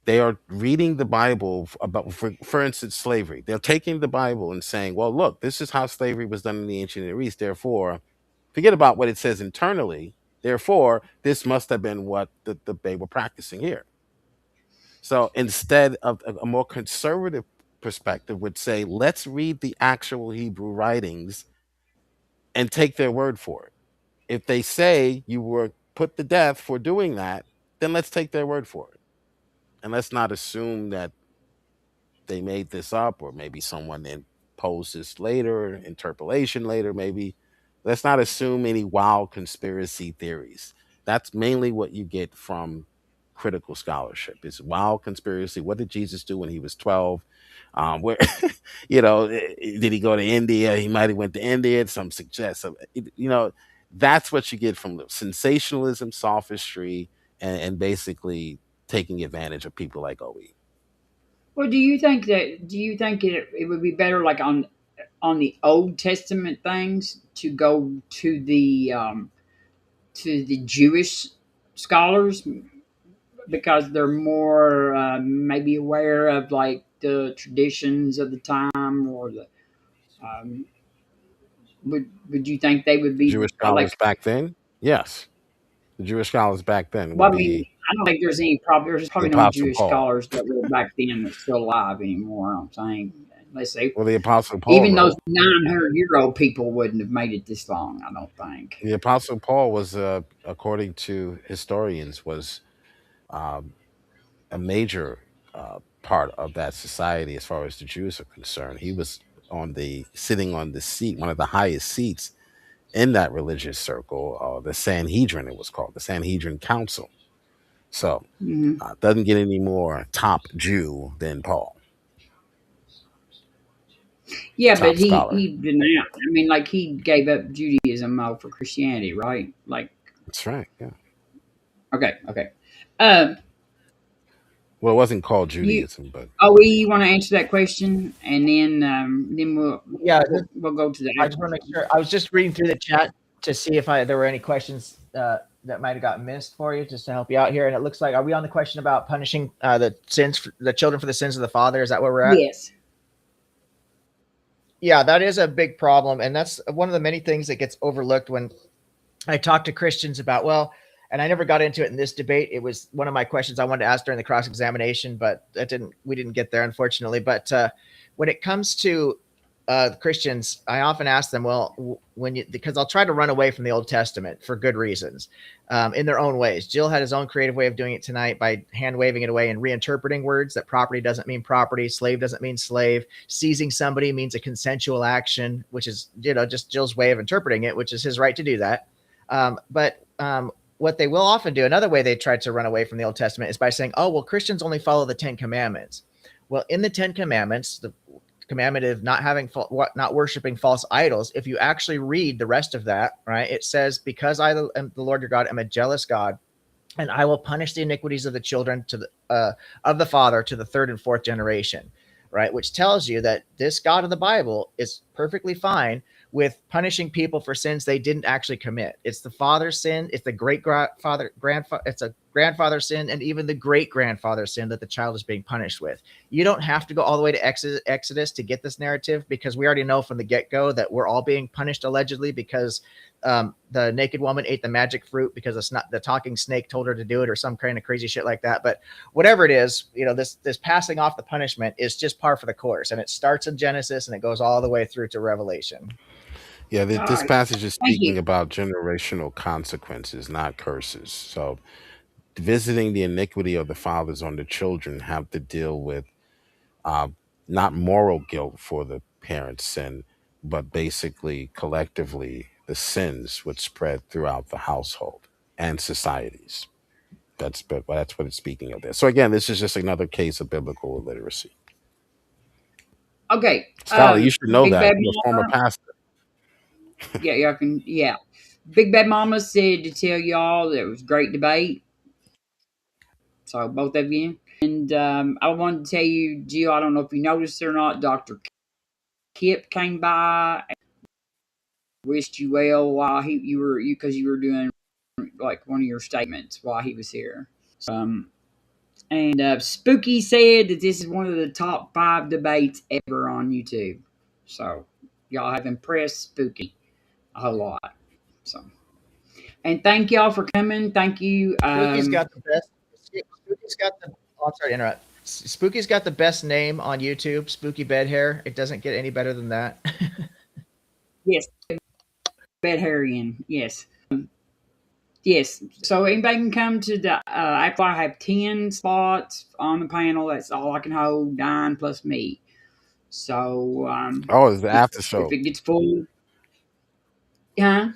They are reading the Bible about, for instance, slavery. They're taking the Bible and saying, well, look, this is how slavery was done in the ancient Near East. Therefore, forget about what it says internally. Therefore, this must have been what they were practicing here. So instead of a more conservative perspective would say, let's read the actual Hebrew writings and take their word for it. If they say you were put to death for doing that, then let's take their word for it. And let's not assume that they made this up, or maybe someone imposed this later, interpolation later, maybe. Let's not assume any wild conspiracy theories. That's mainly what you get from critical scholarship. It's wild conspiracy. What did Jesus do when he was 12? Where, did he go to India? He might have went to India. Some suggest, that's what you get from sensationalism, sophistry, and basically taking advantage of people like OE. Well, do you think it would be better like on the Old Testament things to go to the Jewish scholars because they're more maybe aware of like the traditions of the time or the um, would you think they would be Jewish scholars like back then, yes, the Jewish scholars back then would well, I mean, be I don't think there's any problem. There's the probably no Apostle Jewish Paul. scholars that were back then that's still alive anymore. I'm saying, unless they, Well, the Apostle Paul even those wrote. 900-year-old people wouldn't have made it this long. I don't think. The Apostle Paul was, according to historians, was um, a major part of that society as far as the Jews are concerned. He was sitting on the seat, one of the highest seats in that religious circle. The Sanhedrin, it was called the Sanhedrin Council. So Hmm. doesn't get any more top Jew than Paul, Yeah, but top scholar. he denounced. I mean, like he gave up Judaism for Christianity, right? Like, That's right. Yeah. okay, okay. Um, Well, it wasn't called you, Judaism, but you want to answer that question, and then Yeah, we'll go to the I just want to make sure. I was just reading through the chat to see if there were any questions that might have got missed for you, just to help you out here. And it looks like, are we on the question about punishing the children for the sins of the father? Is that where we're at? yes. Yeah, that is a big problem, and that's one of the many things that gets overlooked when I talk to Christians about, well, and I never got into it in this debate. It was one of my questions I wanted to ask during the cross examination, but we didn't get there, unfortunately. But when it comes to Christians, I often ask them, well, because I'll try to run away from the Old Testament for good reasons, in their own ways. Jill had his own creative way of doing it tonight by hand waving it away and reinterpreting words that property doesn't mean property, slave doesn't mean slave, seizing somebody means a consensual action, which is, just Jill's way of interpreting it, which is his right to do that. But what they will often do, another way they try to run away from the Old Testament is by saying, oh, well, Christians only follow the 10 Commandments. Well, in the 10 Commandments, the commandment of not worshiping false idols, if you actually read the rest of that, right, it says, because I am the Lord your God, am a jealous God, and I will punish the iniquities of the children of the father to the third and fourth generation, right? Which tells you that this God of the Bible is perfectly fine with punishing people for sins they didn't actually commit. It's the father's sin, it's the it's a grandfather's sin, and even the great grandfather's sin that the child is being punished with. You don't have to go all the way to Exodus to get this narrative, because we already know from the get-go that we're all being punished allegedly because the naked woman ate the magic fruit because the talking snake told her to do it, or some kind of crazy shit like that. But whatever it is, this passing off the punishment is just par for the course, and it starts in Genesis and it goes all the way through to Revelation. yeah, All this right. passage is Thank speaking you. about generational consequences, not curses. So visiting the iniquity of the fathers on the children have to deal with uh, not moral guilt for the parents' sin, but basically collectively the sins would spread throughout the household and societies. That's what it's speaking of there. So again, this is just another case of biblical illiteracy. Okay. Scholar, you should know Big that. Bad You're a former Mama. pastor. Yeah, y'all can. Yeah. Big Bad Mama said to tell y'all that it was a great debate. So both of you. And I wanted to tell you, Jill, I don't know if you noticed or not, Dr. Kip came by and wished you well while you were doing like one of your statements while he was here. And Spooky said that this is one of the top 5 debates ever on YouTube. So y'all have impressed Spooky a whole lot. So, and thank y'all for coming. Thank you. Spooky's got the best. Spooky's got the. Oh, I'm sorry to interrupt. Spooky's got the best name on YouTube. Spooky Bed Hair. It doesn't get any better than that. Yes, Bedharian. Yes. Yes. So anybody can come to the. Actually, I have 10 spots on the panel. That's all I can hold. 9 plus me. So Oh, it's the if after show. it gets full, yeah.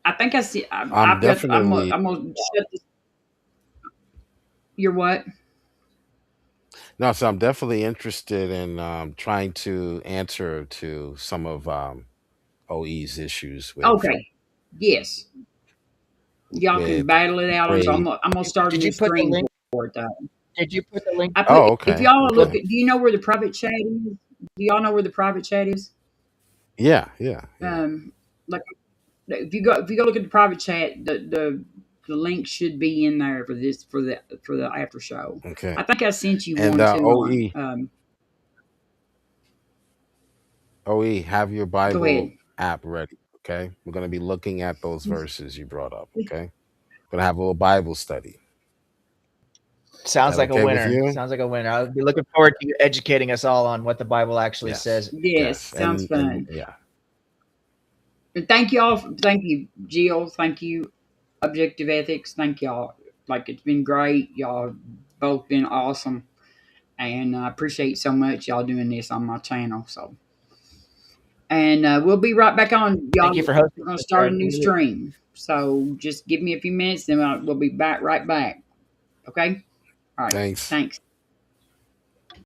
I think I see. I'm I'm definitely gonna shut this. You're what? No, so I'm definitely interested in trying to answer to some of OE's issues Okay. Yes. Y'all can with battle it out on. So praise. I'm gonna start a Did new you put the stream link? for it though. Did you put the link? I put Oh, if okay, y'all look okay, at. Do you know where the private chat is? Do y'all know where the private chat is? yeah, yeah, yeah. Like if you go look at the private chat, the link should be in there for this for the after show. Okay, I think I sent you and one too on. OE, have your Go Bible ahead. app ready. Okay, we're gonna be looking at those verses you brought up. Okay, we're gonna have a little Bible study. Is Sounds that like a okay with winner. you? Sounds like a winner. I'll be looking forward to you educating us all on what the Bible actually Yes, says. Yes, yes, sounds and fun. yeah, And thank y'all. Thank you, Jill. Thank you, Objective Ethics. Thank y'all. Like it's been great. Y'all have both been awesome, and I appreciate so much y'all doing this on my channel. So, and we'll be right back on, Thank y'all. you for hosting. We're gonna Sister. start a new stream. So just give me a few minutes, then we'll be back right back. Okay. All right. thanks. Thanks.